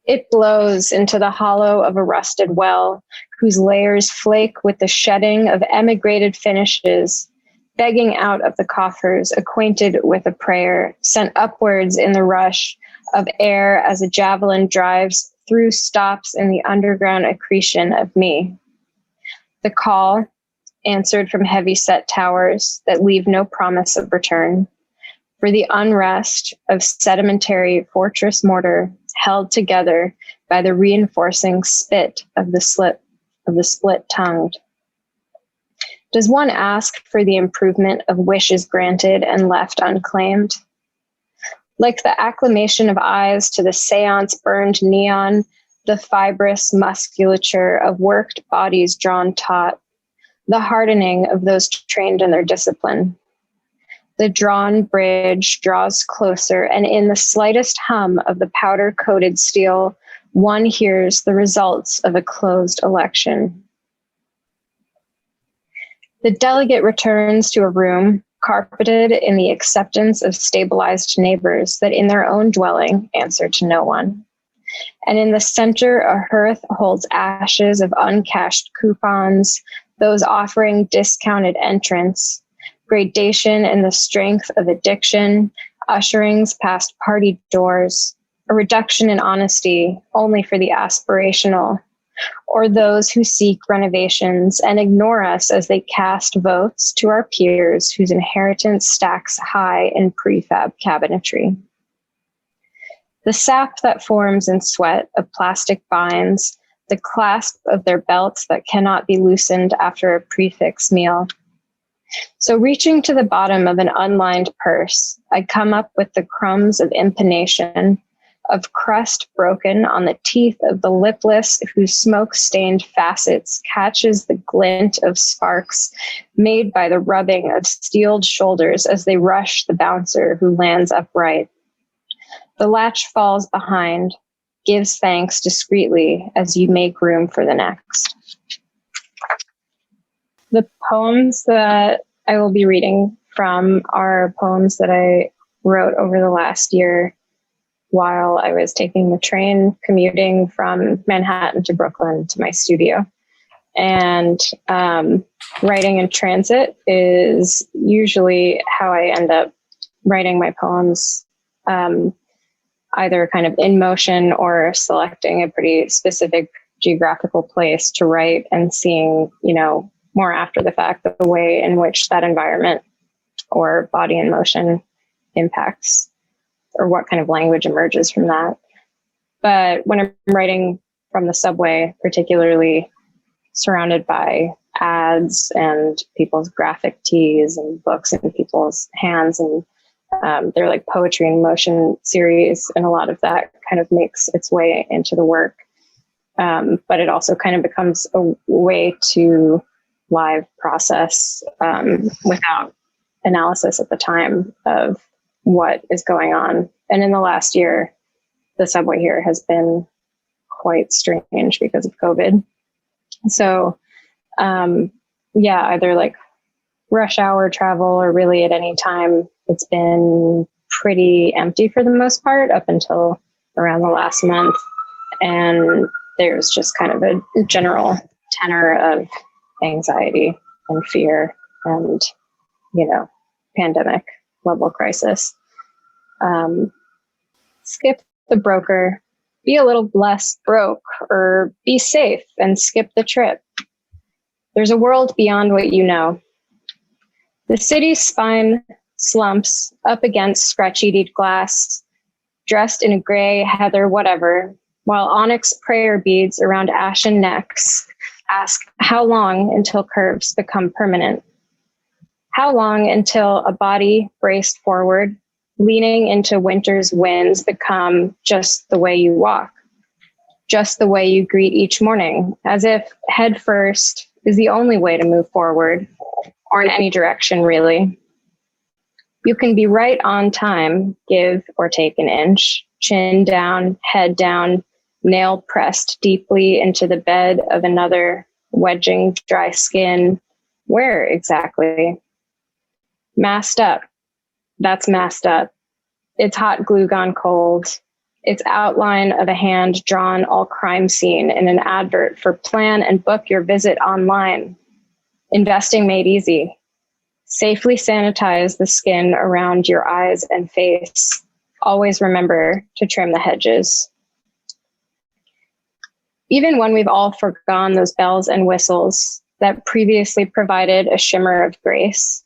It blows into the hollow of a rusted well, whose layers flake with the shedding of emigrated finishes, begging out of the coffers, acquainted with a prayer, sent upwards in the rush of air as a javelin drives through stops in the underground accretion of me. The call, answered from heavy-set towers that leave no promise of return, for the unrest of sedimentary fortress mortar held together by the reinforcing spit of the split-tongued. Does one ask for the improvement of wishes granted and left unclaimed? Like the acclamation of eyes to the seance-burned neon, the fibrous musculature of worked bodies drawn taut, the hardening of those trained in their discipline. The drawn bridge draws closer, and in the slightest hum of the powder-coated steel, one hears the results of a closed election. The delegate returns to a room carpeted in the acceptance of stabilized neighbors that in their own dwelling answer to no one. And in the center, a hearth holds ashes of uncashed coupons, those offering discounted entrance, gradation in the strength of addiction, usherings past party doors, a reduction in honesty only for the aspirational, or those who seek renovations and ignore us as they cast votes to our peers whose inheritance stacks high in prefab cabinetry. The sap that forms in sweat of plastic binds, the clasp of their belts that cannot be loosened after a prefix meal. So reaching to the bottom of an unlined purse, I come up with the crumbs of impanation, of crust broken on the teeth of the lipless whose smoke-stained facets catches the glint of sparks made by the rubbing of steeled shoulders as they rush the bouncer who lands upright. The latch falls behind, gives thanks discreetly as you make room for the next. The poems that I will be reading from are poems that I wrote over the last year while I was taking the train commuting from Manhattan to Brooklyn to my studio. And writing in transit is usually how I end up writing my poems, either kind of in motion or selecting a pretty specific geographical place to write and seeing, more after the fact the way in which that environment or body in motion impacts or what kind of language emerges from that. But when I'm writing from the subway, particularly surrounded by ads and people's graphic tees and books in people's hands, and they're like poetry in motion series, and a lot of that kind of makes its way into the work. But it also kind of becomes a way to live process without analysis at the time of what is going on. And in the last year, the subway here has been quite strange because of COVID. So, either like rush hour travel or really at any time, it's been pretty empty for the most part up until around the last month. And there's just kind of a general tenor of anxiety and fear and, pandemic level crisis. Skip the broker, be a little less broke, or be safe and skip the trip. There's a world beyond what you know. The city's spine slumps up against scratch-eated glass, dressed in a gray, heather, whatever, while onyx prayer beads around ashen necks ask how long until curves become permanent. How long until a body braced forward, leaning into winter's winds, become just the way you walk, just the way you greet each morning, as if head first is the only way to move forward, or in any direction, really. You can be right on time, give or take an inch, chin down, head down, nail pressed deeply into the bed of another, wedging dry skin. Where exactly? Masked up. That's masked up. It's hot glue gone cold. It's outline of a hand drawn all crime scene in an advert for plan and book your visit online. Investing made easy. Safely sanitize the skin around your eyes and face. Always remember to trim the hedges. Even when we've all forgone those bells and whistles that previously provided a shimmer of grace,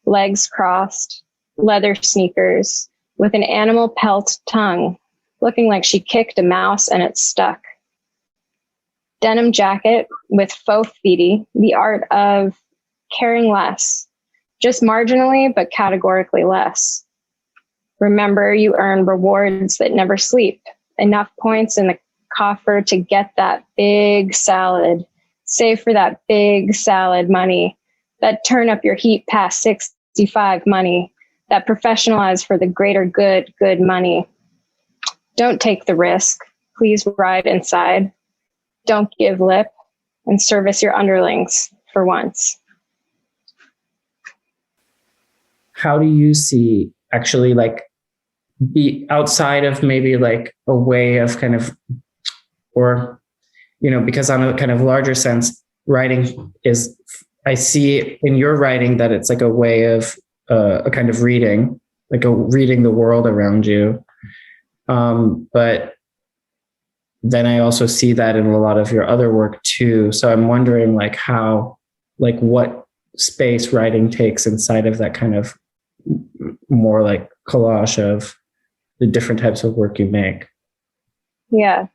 legs crossed, leather sneakers, with an animal pelt tongue, looking like she kicked a mouse and it stuck. Denim jacket with faux feety, the art of caring less, just marginally but categorically less. Remember, you earn rewards that never sleep, enough points in the coffer to get that big salad, save for that big salad money, that turn up your heat past 65 money, that professionalize for the greater good money. Don't take the risk. Please ride inside. Don't give lip and service your underlings for once. How do you see actually be outside of maybe like a way of kind of, or, because on a kind of larger sense, writing is, I see in your writing that it's like a way of a kind of reading, like reading the world around you. But then I also see that in a lot of your other work too. So I'm wondering what space writing takes inside of that kind of more like collage of the different types of work you make. Yeah.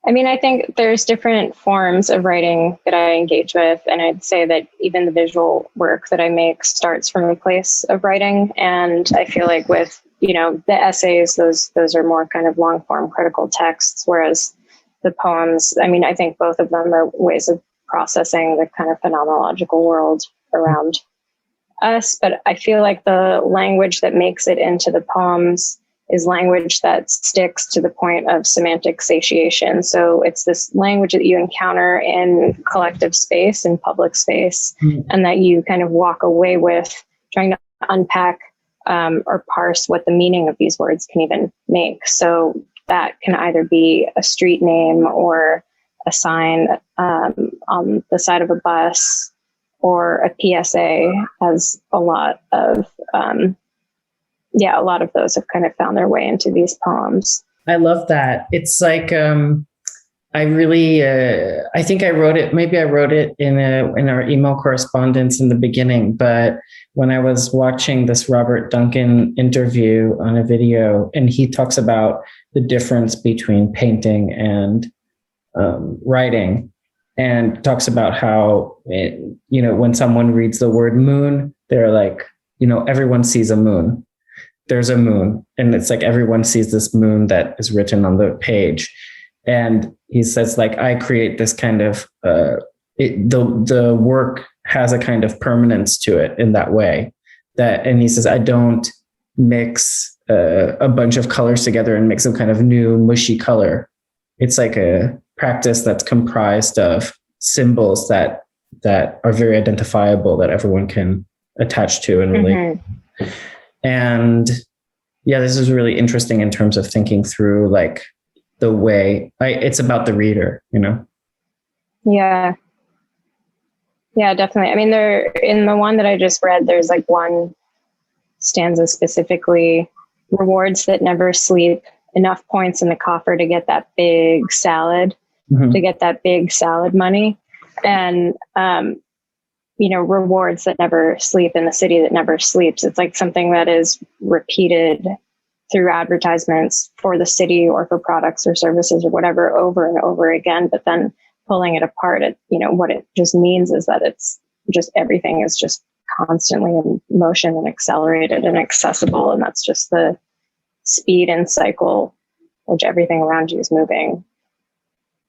I mean, I think there's different forms of writing that I engage with. And I'd say that even the visual work that I make starts from a place of writing. And I feel like with, the essays, those are more kind of long form critical texts, whereas the poems, I mean, I think both of them are ways of processing the kind of phenomenological world around us. But I feel like the language that makes it into the poems is language that sticks to the point of semantic satiation. So it's this language that you encounter in collective space, in public space, and that you kind of walk away with trying to unpack or parse what the meaning of these words can even make. So that can either be a street name or a sign on the side of a bus, or a PSA, as a lot of those have kind of found their way into these poems. I love that. It's like I think I wrote it. Maybe I wrote it in our email correspondence in the beginning. But when I was watching this Robert Duncan interview on a video, and he talks about the difference between painting and writing, and talks about how when someone reads the word moon, they're like, everyone sees a moon. There's a moon, and it's like everyone sees this moon that is written on the page. And he says, like, I create this kind of the work has a kind of permanence to it in that way. And he says, I don't mix a bunch of colors together and make some kind of new mushy color. It's like a practice that's comprised of symbols that are very identifiable, that everyone can attach to and relate. Mm-hmm. And yeah, this is really interesting in terms of thinking through like the way it's about the reader, Yeah, definitely. I mean, in the one that I just read, there's like one stanza specifically: rewards that never sleep, enough points in the coffer to get that big salad, to get that big salad money. And, rewards that never sleep in the city that never sleeps. It's like something that is repeated through advertisements for the city or for products or services or whatever over and over again, but then pulling it apart, what it just means is that it's just everything is just constantly in motion and accelerated and accessible. And that's just the speed and cycle which everything around you is moving.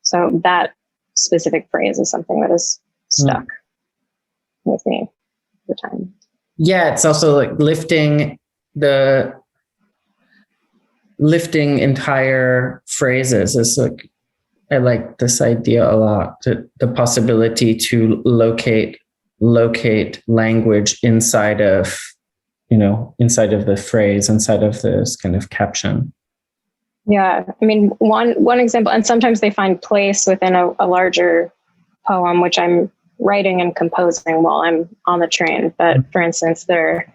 So that specific phrase is something that is stuck with me over time. Yeah, it's also like lifting entire phrases is like, I like this idea a lot, the possibility to locate language inside of the phrase, inside of this kind of caption. Yeah, I mean, one example, and sometimes they find place within a larger poem, which I'm writing and composing while I'm on the train. But for instance, there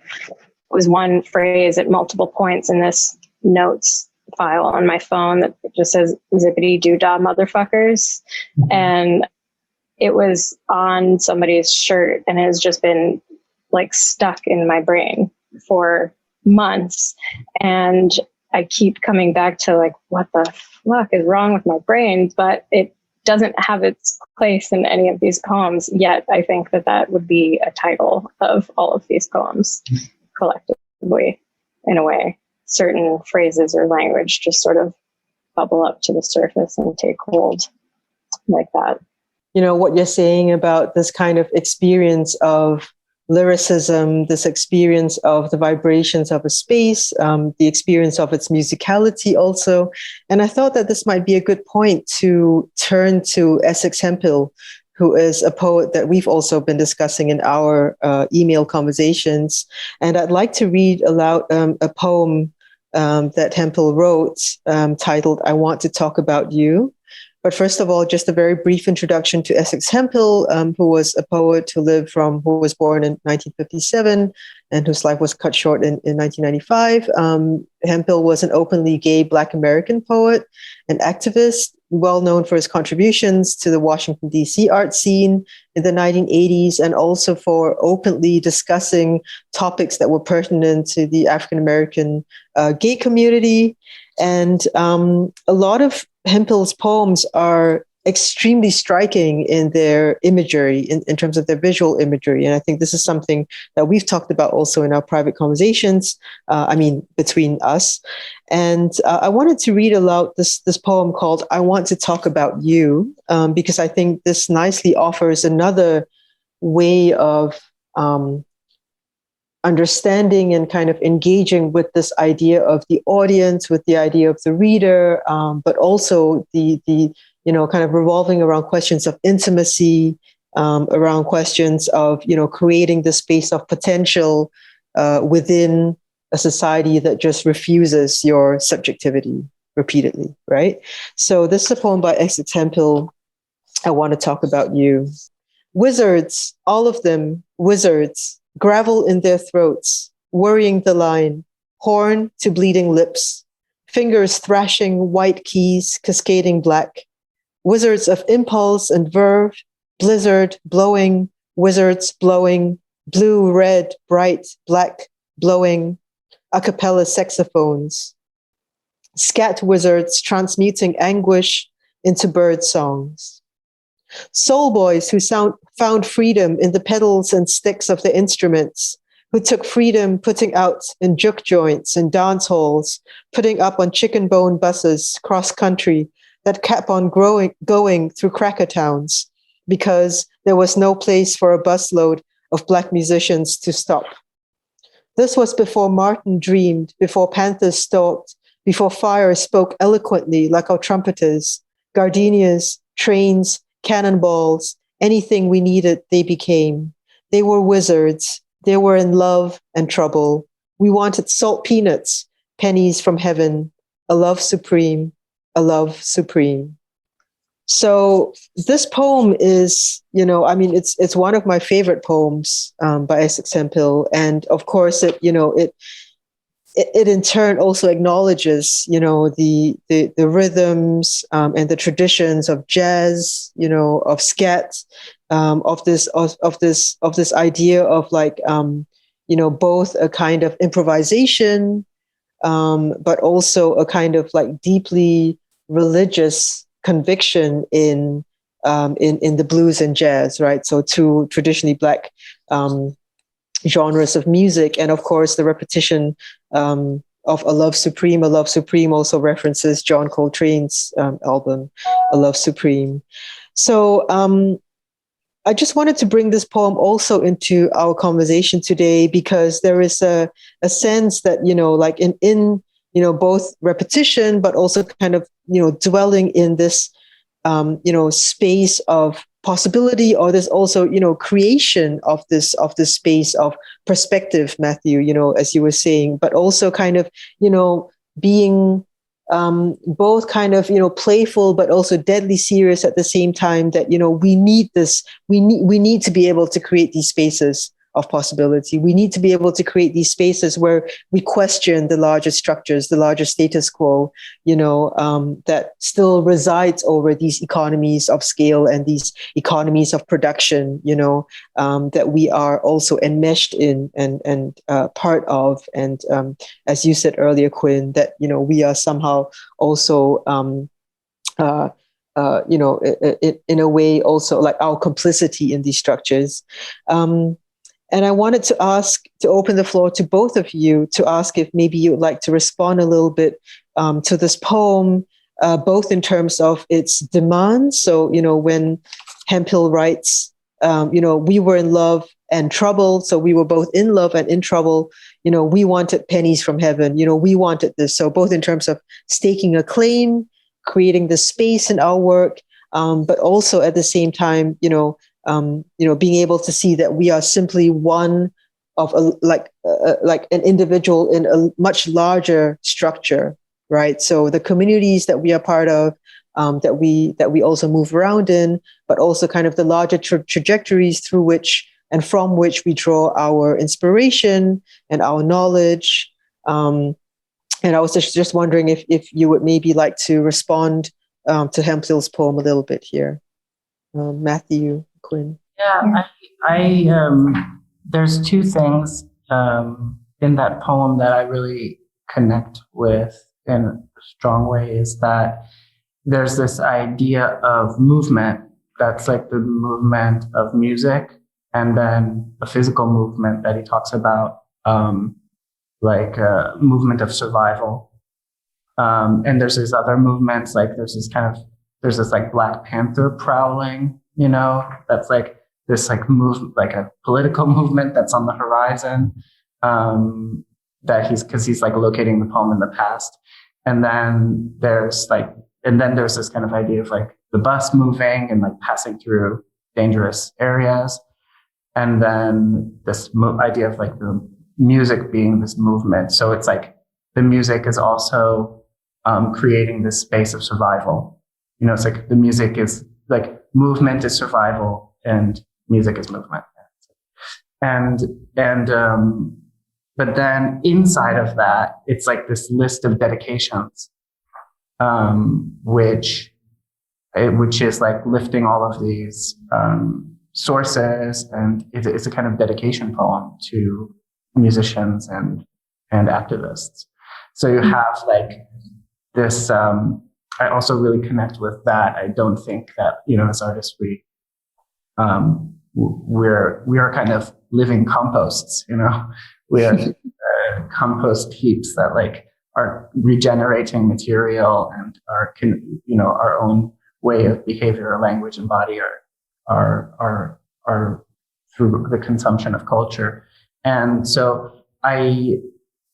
was one phrase at multiple points in this notes file on my phone that just says zippity doo dah motherfuckers. And it was on somebody's shirt and has just been like stuck in my brain for months. And I keep coming back to like, what the fuck is wrong with my brain? But it doesn't have its place in any of these poems yet. I think that would be a title of all of these poems collectively, in a way. Certain phrases or language just sort of bubble up to the surface and take hold like that. What you're saying about this kind of experience of lyricism, this experience of the vibrations of a space, the experience of its musicality also. And I thought that this might be a good point to turn to Essex Hemphill, who is a poet that we've also been discussing in our email conversations. And I'd like to read aloud a poem that Hemphill wrote titled, I Want to Talk About You. But first of all, just a very brief introduction to Essex Hemphill, who was a poet who was born in 1957 and whose life was cut short in 1995. Hemphill was an openly gay Black American poet and activist, well known for his contributions to the Washington, D.C. art scene in the 1980s, and also for openly discussing topics that were pertinent to the African American gay community. And a lot of Hemphill's poems are extremely striking in their imagery, in terms of their visual imagery. And I think this is something that we've talked about also in our private conversations, between us. And I wanted to read aloud this poem called I Want to Talk About You, because I think this nicely offers another way of understanding and kind of engaging with this idea of the audience, with the idea of the reader, but also the kind of revolving around questions of intimacy, around questions of creating the space of potential within a society that just refuses your subjectivity repeatedly, right? So this is a poem by Essex Hemphill. I want to talk about you. Wizards, all of them, wizards, gravel in their throats, worrying the line, horn to bleeding lips, fingers thrashing white keys, cascading black, wizards of impulse and verve, blizzard blowing, wizards blowing, blue, red, bright, black, blowing, a cappella saxophones, scat wizards transmuting anguish into bird songs. Soul boys who found freedom in the pedals and sticks of the instruments, who took freedom putting out in juke joints and dance halls, putting up on chicken bone buses cross country that kept on going through cracker towns because there was no place for a busload of Black musicians to stop. This was before Martin dreamed, before panthers stalked, before fire spoke eloquently like our trumpeters, gardenias, trains, cannonballs, anything we needed, they became. They were wizards. They were in love and trouble. We wanted salt peanuts, pennies from heaven, a love supreme, a love supreme. So this poem is, it's one of my favorite poems by Essex Hemphill. And of course, it in turn also acknowledges, the rhythms and the traditions of jazz, of scat, of this idea of like, both a kind of improvisation, but also a kind of like deeply religious conviction in the blues and jazz, right? So two traditionally Black genres of music, and of course the repetition of A Love Supreme. A Love Supreme also references John Coltrane's album, A Love Supreme. So I just wanted to bring this poem also into our conversation today, because there is a sense that, like in both repetition, but also kind of, dwelling in this, space of possibility, or there's also, creation of this space of perspective, Matthew, as you were saying, but also kind of, being both kind of, playful, but also deadly serious at the same time, that, we need this, we need to be able to create these spaces of possibility. We need to be able to create these spaces where we question the larger structures, the larger status quo, that still resides over these economies of scale and these economies of production, that we are also enmeshed in and part of. And as you said earlier, Quinn, that, we are somehow also, in a way also like our complicity in these structures. And I wanted to open the floor to both of you to ask if maybe you would like to respond a little bit to this poem, both in terms of its demands. So, when Hemphill writes, we were in love and trouble. So we were both in love and in trouble. We wanted pennies from heaven. We wanted this. So both in terms of staking a claim, creating the space in our work, but also at the same time, being able to see that we are simply one of like an individual in a much larger structure, right? So the communities that we are part of, that we also move around in, but also kind of the larger trajectories through which and from which we draw our inspiration and our knowledge. And I was just wondering if you would maybe like to respond to Hemphill's poem a little bit here, Matthew. Quinn. Yeah, I there's two things in that poem that I really connect with in a strong way. Is that there's this idea of movement that's like the movement of music, and then a physical movement that he talks about, like a movement of survival. And there's these other movements, like there's this like Black Panther prowling, that's like this like move, like a political movement that's on the horizon. because he's like locating the poem in the past. And then there's this kind of idea of like the bus moving and like passing through dangerous areas. And then this idea of like the music being this movement. So it's like the music is also creating this space of survival. You know, it's like the music is like movement is survival and music is movement. But then inside of that, it's like this list of dedications, which is like lifting all of these sources, and it's a kind of dedication poem to musicians and activists. So you have like this. I also really connect with that. I don't think that, you know, as artists we are kind of living composts. You know, we are compost heaps that like are regenerating material and our own way of behavior or language and body are through the consumption of culture. And so I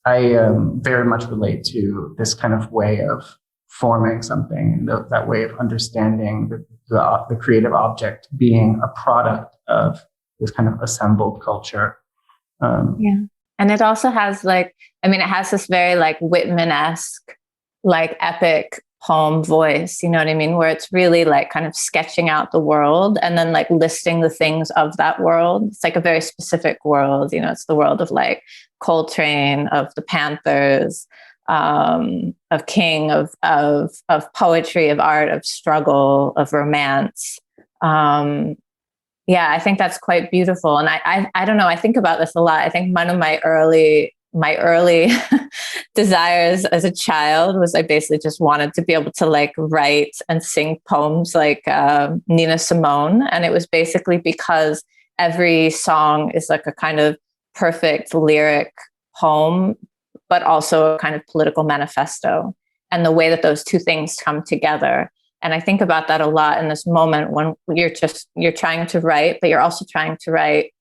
very much relate to this kind of way of forming something, that way of understanding the creative object being a product of this kind of assembled culture. Yeah. And it also has it has this very like Whitman-esque, like epic poem voice, you know what I mean? Where it's really like kind of sketching out the world and then like listing the things of that world. It's like a very specific world, you know, it's the world of like Coltrane, of the Panthers, of King, of poetry, of art, of struggle, of romance. Yeah, I think that's quite beautiful. And I don't know, I think about this a lot. I think one of my early desires as a child was I basically just wanted to be able to like write and sing poems like Nina Simone. And it was basically because every song is like a kind of perfect lyric poem, but also a kind of political manifesto. And the way that those two things come together. And I think about that a lot in this moment when you're trying to write, but you're also trying to write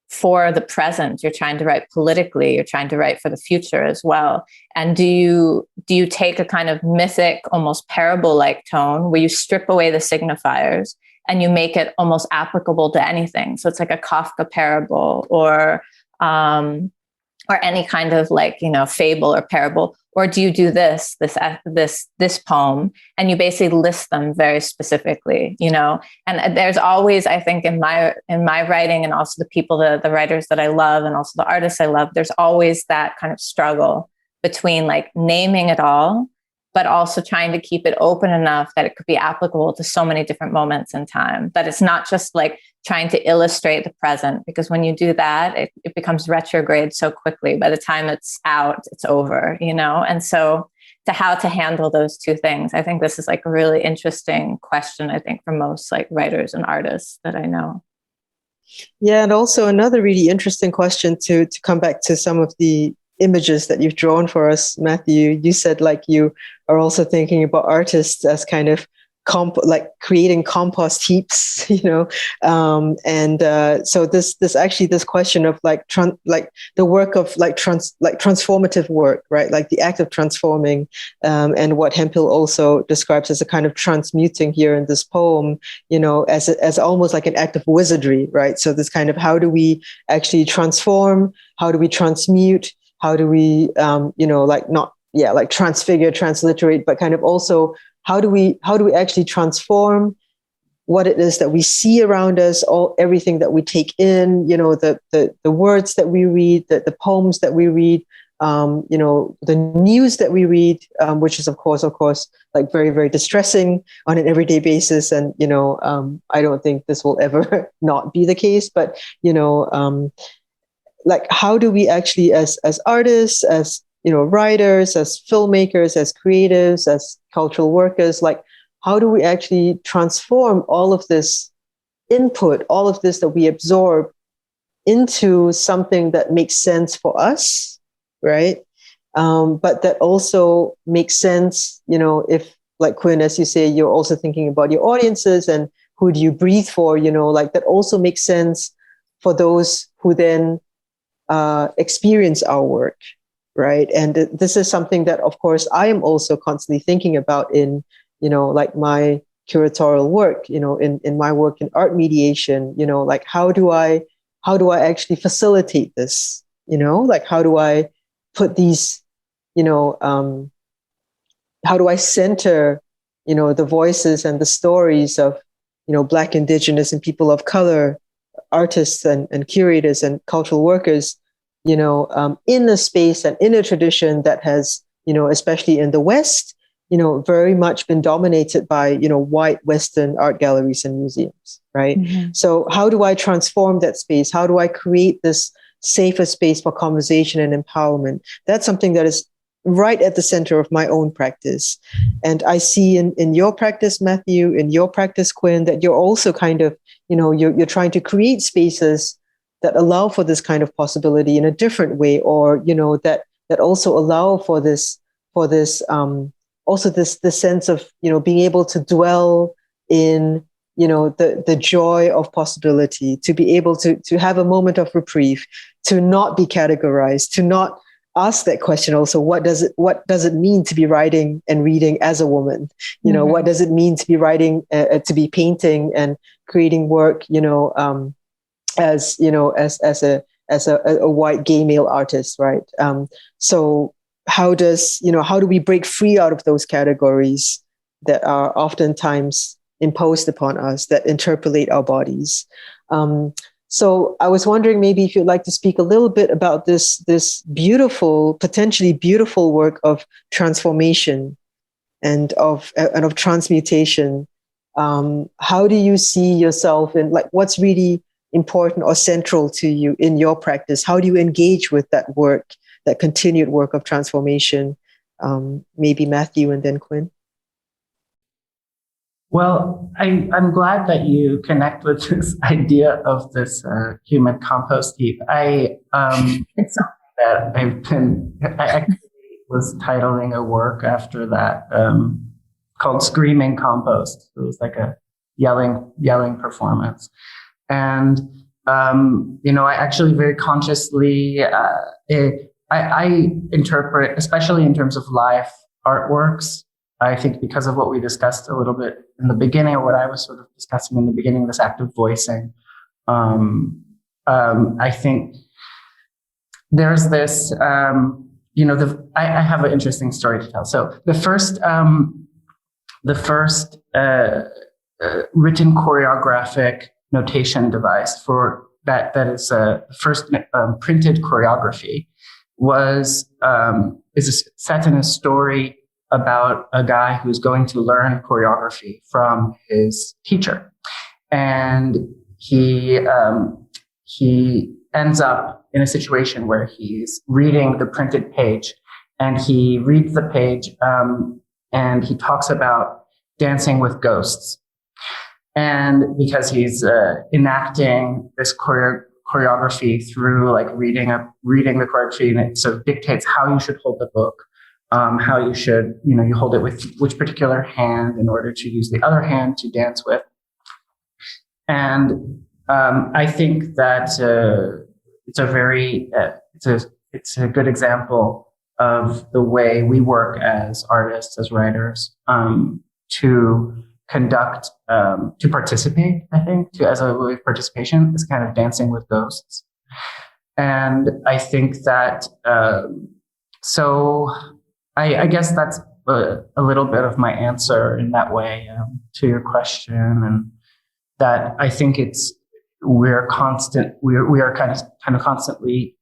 for the present. You're trying to write politically. You're trying to write for the future as well. And do you take a kind of mythic, almost parable-like tone where you strip away the signifiers and you make it almost applicable to anything? So it's like a Kafka parable or any kind of like, you know, fable or parable. Or do you do this poem and you basically list them very specifically, you know? And there's always, I think in my writing and also the people, the writers that I love and also the artists I love, there's always that kind of struggle between like naming it all, but also trying to keep it open enough that it could be applicable to so many different moments in time, that it's not just like trying to illustrate the present, because when you do that, it becomes retrograde so quickly. By the time it's out, it's over, you know? And so how to handle those two things, I think this is like a really interesting question, I think, for most like writers and artists that I know. Yeah, and also another really interesting question to come back to some of the images that you've drawn for us, Matthew. You said like you are also thinking about artists as kind of creating compost heaps, you know, so this question of the work of transformative work, right? Like the act of transforming, and what Hemphill also describes as a kind of transmuting here in this poem, you know, as almost like an act of wizardry, right? So this kind of, how do we actually transform? How do we transmute? How do we, transfigure, transliterate, but kind of also, how do we actually transform what it is that we see around us, everything that we take in, you know, the words that we read, the poems that we read, you know, the news that we read, which is of course, like very, very distressing on an everyday basis. And, you know, I don't think this will ever not be the case, but, you know, like how do we actually as artists, as, you know, writers, as filmmakers, as creatives, as cultural workers, like how do we actually transform all of this input, all of this that we absorb into something that makes sense for us, right? But that also makes sense, you know, if, like Quinn, as you say, you're also thinking about your audiences and who do you breathe for, you know, like that also makes sense for those who then experience our work, right? And this is something that, of course, I am also constantly thinking about in, like my curatorial work, in my work in art mediation, like how do I actually facilitate this, like how do I put these, how do I center, the voices and the stories of, Black, Indigenous, and people of color artists and curators and cultural workers, in a space and in a tradition that has, especially in the West, very much been dominated by, white Western art galleries and museums, right? Mm-hmm. So how do I transform that space? How do I create this safer space for conversation and empowerment? That's something that is right at the center of my own practice. And I see in your practice, Matthew, in your practice, Quinn, that you're also kind of, you're trying to create spaces that allow for this kind of possibility in a different way, or, that also allow for this, also this sense of, being able to dwell in, the joy of possibility, to be able to have a moment of reprieve, to not be categorized, to not ask that question also, what does it mean to be writing and reading as a woman? Mm-hmm. What does it mean to be writing, to be painting and creating work, as a white gay male artist, right? So how do we break free out of those categories that are oftentimes imposed upon us, that interpolate our bodies? So I was wondering maybe if you'd like to speak a little bit about this beautiful, potentially beautiful work of transformation and of transmutation. How do you see yourself in, like, what's really important or central to you in your practice? How do you engage with that work, that continued work of transformation? Maybe Matthew and then Quinn. Well, I'm glad that you connect with this idea of this human compost heap. It's something that I actually was titling a work after that called Screaming Compost. It was like a yelling performance. And, I actually very consciously, I interpret, especially in terms of live artworks, I think because of what we discussed a little bit in the beginning, or what I was sort of discussing in the beginning, this act of voicing, I think there's this, I have an interesting story to tell. So the first written choreographic notation device for that is first printed choreography is set in a story about a guy who's going to learn choreography from his teacher. And he ends up in a situation where he's reading the printed page, and he reads the page and he talks about dancing with ghosts. And because he's enacting this choreography through like reading the choreography, and it sort of dictates how you should hold the book, how you should, you hold it with which particular hand in order to use the other hand to dance with. And I think that it's a good example of the way we work as artists, as writers, to conduct, to participate, I think, as a way of participation, is kind of dancing with ghosts. And I think that, I guess that's a little bit of my answer in that way to your question, and that I think we are kind of constantly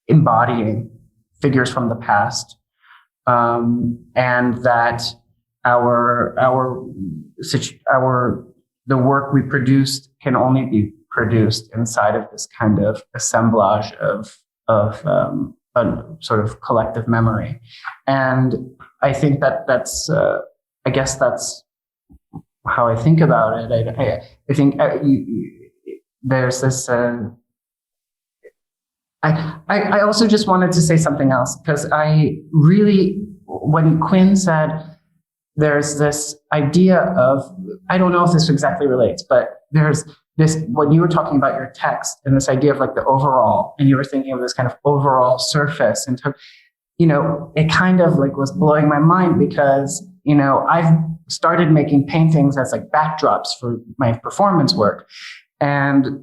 embodying figures from the past, and that the work we produced can only be produced inside of this kind of assemblage of a sort of collective memory. And I think that's I guess that's how I think about it. I think there's this. I also just wanted to say something else, because when Quinn said there's this idea of, I don't know if this exactly relates, but there's when you were talking about your text and this idea of like the overall, and you were thinking of this kind of overall surface, and it kind of like was blowing my mind because, I've started making paintings as like backdrops for my performance work. And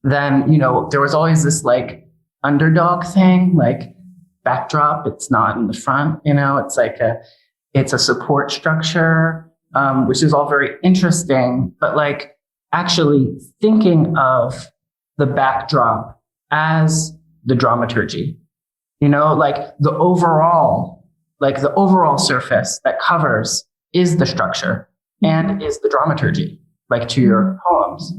then, there was always this like underdog thing, like backdrop, it's not in the front, it's like it's a support structure, which is all very interesting, but like actually thinking of the backdrop as the dramaturgy, like the overall surface that covers is the structure and is the dramaturgy, like to your poems,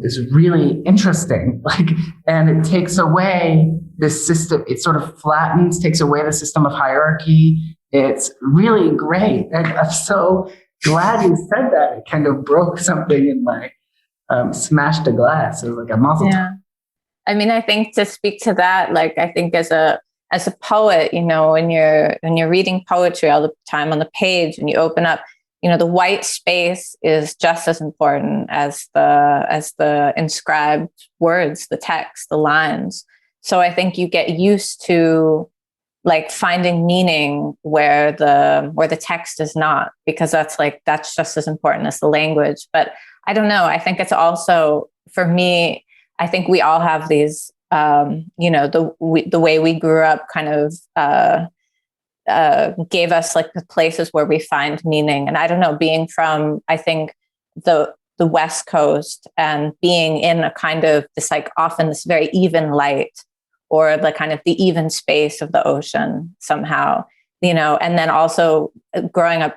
is really interesting. Like, and it takes away this system, it sort of flattens, takes away the system of hierarchy. It's really great. And I'm so glad you said that. It kind of broke something in my, smashed a glass. It was like a muzzle. Yeah. I mean, I think to speak to that, like, I think as a poet, when you're reading poetry all the time on the page and you open up, the white space is just as important as the inscribed words, the text, the lines. So I think you get used to like finding meaning where the text is not, because that's just as important as the language. But I don't know. I think it's also, for me, I think we all have these, the way we grew up kind of gave us like the places where we find meaning. And I don't know, being from, I think, the West Coast and being in a kind of this, like often this very even light, or the kind of the even space of the ocean somehow, and then also growing up,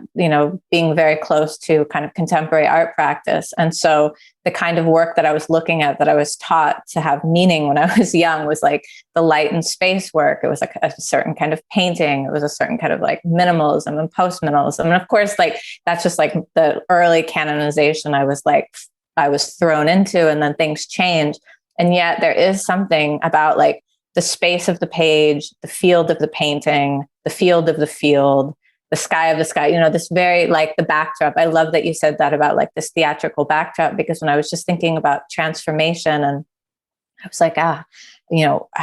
being very close to kind of contemporary art practice. And so the kind of work that I was looking at, that I was taught to have meaning when I was young, was like the light and space work. It was like a certain kind of painting. It was a certain kind of like minimalism and post-minimalism. And of course, like, that's just like the early canonization I was thrown into, and then things changed. And yet there is something about like the space of the page, the field of the painting, the field of the field, the sky of the sky, this very like the backdrop. I love that you said that about like this theatrical backdrop, because when I was just thinking about transformation, and I was like,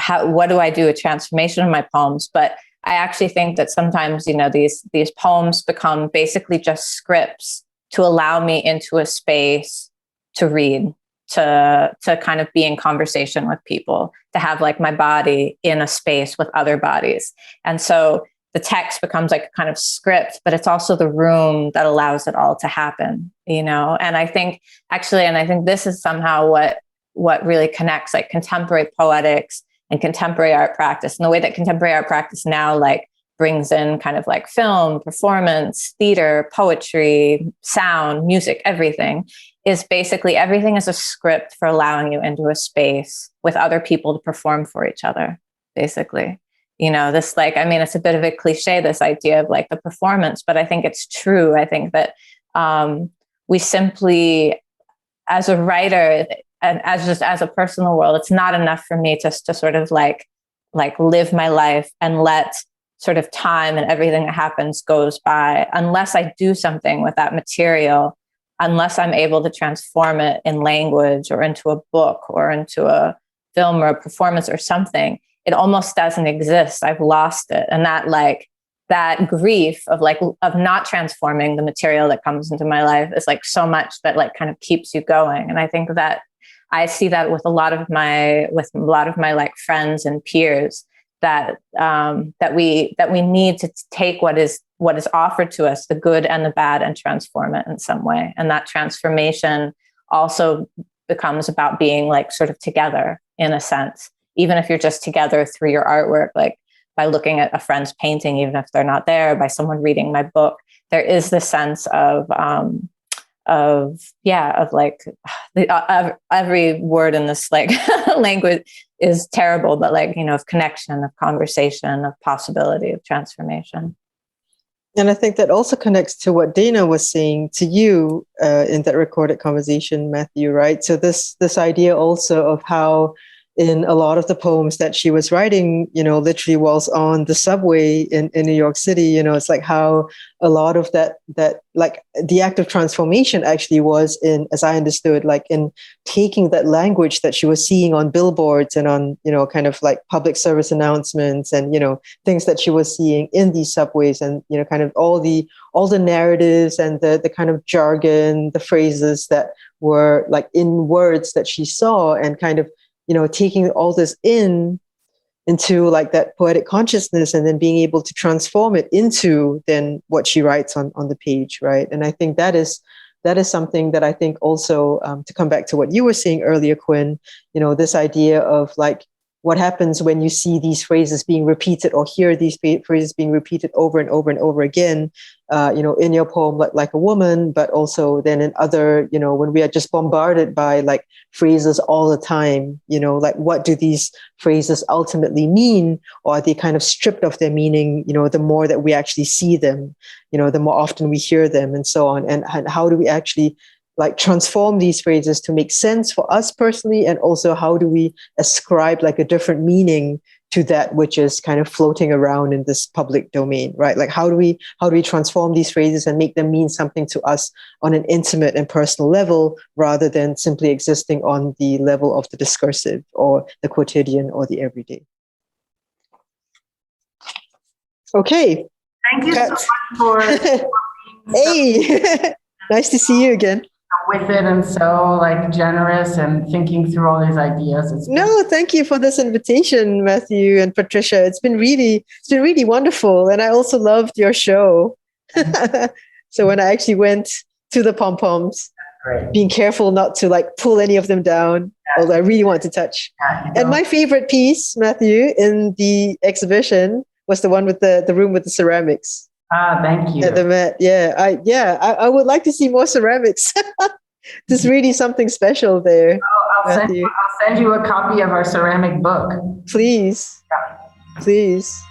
what do I do a transformation of my poems? But I actually think that sometimes, these poems become basically just scripts to allow me into a space to read, to kind of be in conversation with people, to have like my body in a space with other bodies. And so the text becomes like a kind of script, but it's also the room that allows it all to happen, And I think this is somehow what really connects like contemporary poetics and contemporary art practice, and the way that contemporary art practice now like brings in kind of like film, performance, theater, poetry, sound, music, everything, is basically everything is a script for allowing you into a space with other people to perform for each other, basically. This like, I mean, it's a bit of a cliche, this idea of like the performance, but I think it's true. I think that we simply, as a writer and as a personal world, it's not enough for me just to sort of like live my life and let sort of time and everything that happens goes by, unless I do something with that material, unless I'm able to transform it in language or into a book or into a film or a performance or something. It almost doesn't exist. I've lost it. And that grief of not transforming the material that comes into my life is like so much that like kind of keeps you going. And I think that I see that with a lot of my like friends and peers, that we need to take what is offered to us, the good and the bad, and transform it in some way. And that transformation also becomes about being like sort of together in a sense, even if you're just together through your artwork, like by looking at a friend's painting, even if they're not there, by someone reading my book, there is this sense of every word in this like language is terrible, but like, of connection, of conversation, of possibility, of transformation. And I think that also connects to what Dena was saying to you in that recorded conversation, Matthew, right? So this idea also of how in a lot of the poems that she was writing, literally was on the subway in New York City. It's like how a lot of that like the act of transformation actually was in, as I understood, like in taking that language that she was seeing on billboards and on, kind of like public service announcements and, things that she was seeing in these subways and, kind of all the narratives and the kind of jargon, the phrases that were like in words that she saw and kind of, taking all this into like that poetic consciousness and then being able to transform it into then what she writes on the page, right? And I think that is something that I think also, to come back to what you were saying earlier, Quinn, this idea of like what happens when you see these phrases being repeated or hear these phrases being repeated over and over and over again, in your poem, like a woman, but also then in other, when we are just bombarded by like phrases all the time, like what do these phrases ultimately mean? Or are they kind of stripped of their meaning, the more that we actually see them, the more often we hear them and so on. And how do we actually like transform these phrases to make sense for us personally? And also how do we ascribe like a different meaning to that which is kind of floating around in this public domain, right? Like how do we transform these phrases and make them mean something to us on an intimate and personal level rather than simply existing on the level of the discursive or the quotidian or the everyday? Okay. Thank you so much for hey, nice to see you again. With it and so like generous and thinking through all these ideas. No, thank you for this invitation, Matthew and Patricia. It's been really wonderful. And I also loved your show. So when I actually went to the pompoms, being careful not to like pull any of them down, although I really want to touch. And my favorite piece, Matthew, in the exhibition was the one with the room with the ceramics. Thank you. At the Met, I would like to see more ceramics. There's really something special there. I'll send you a copy of our ceramic book. Please. Yeah. Please.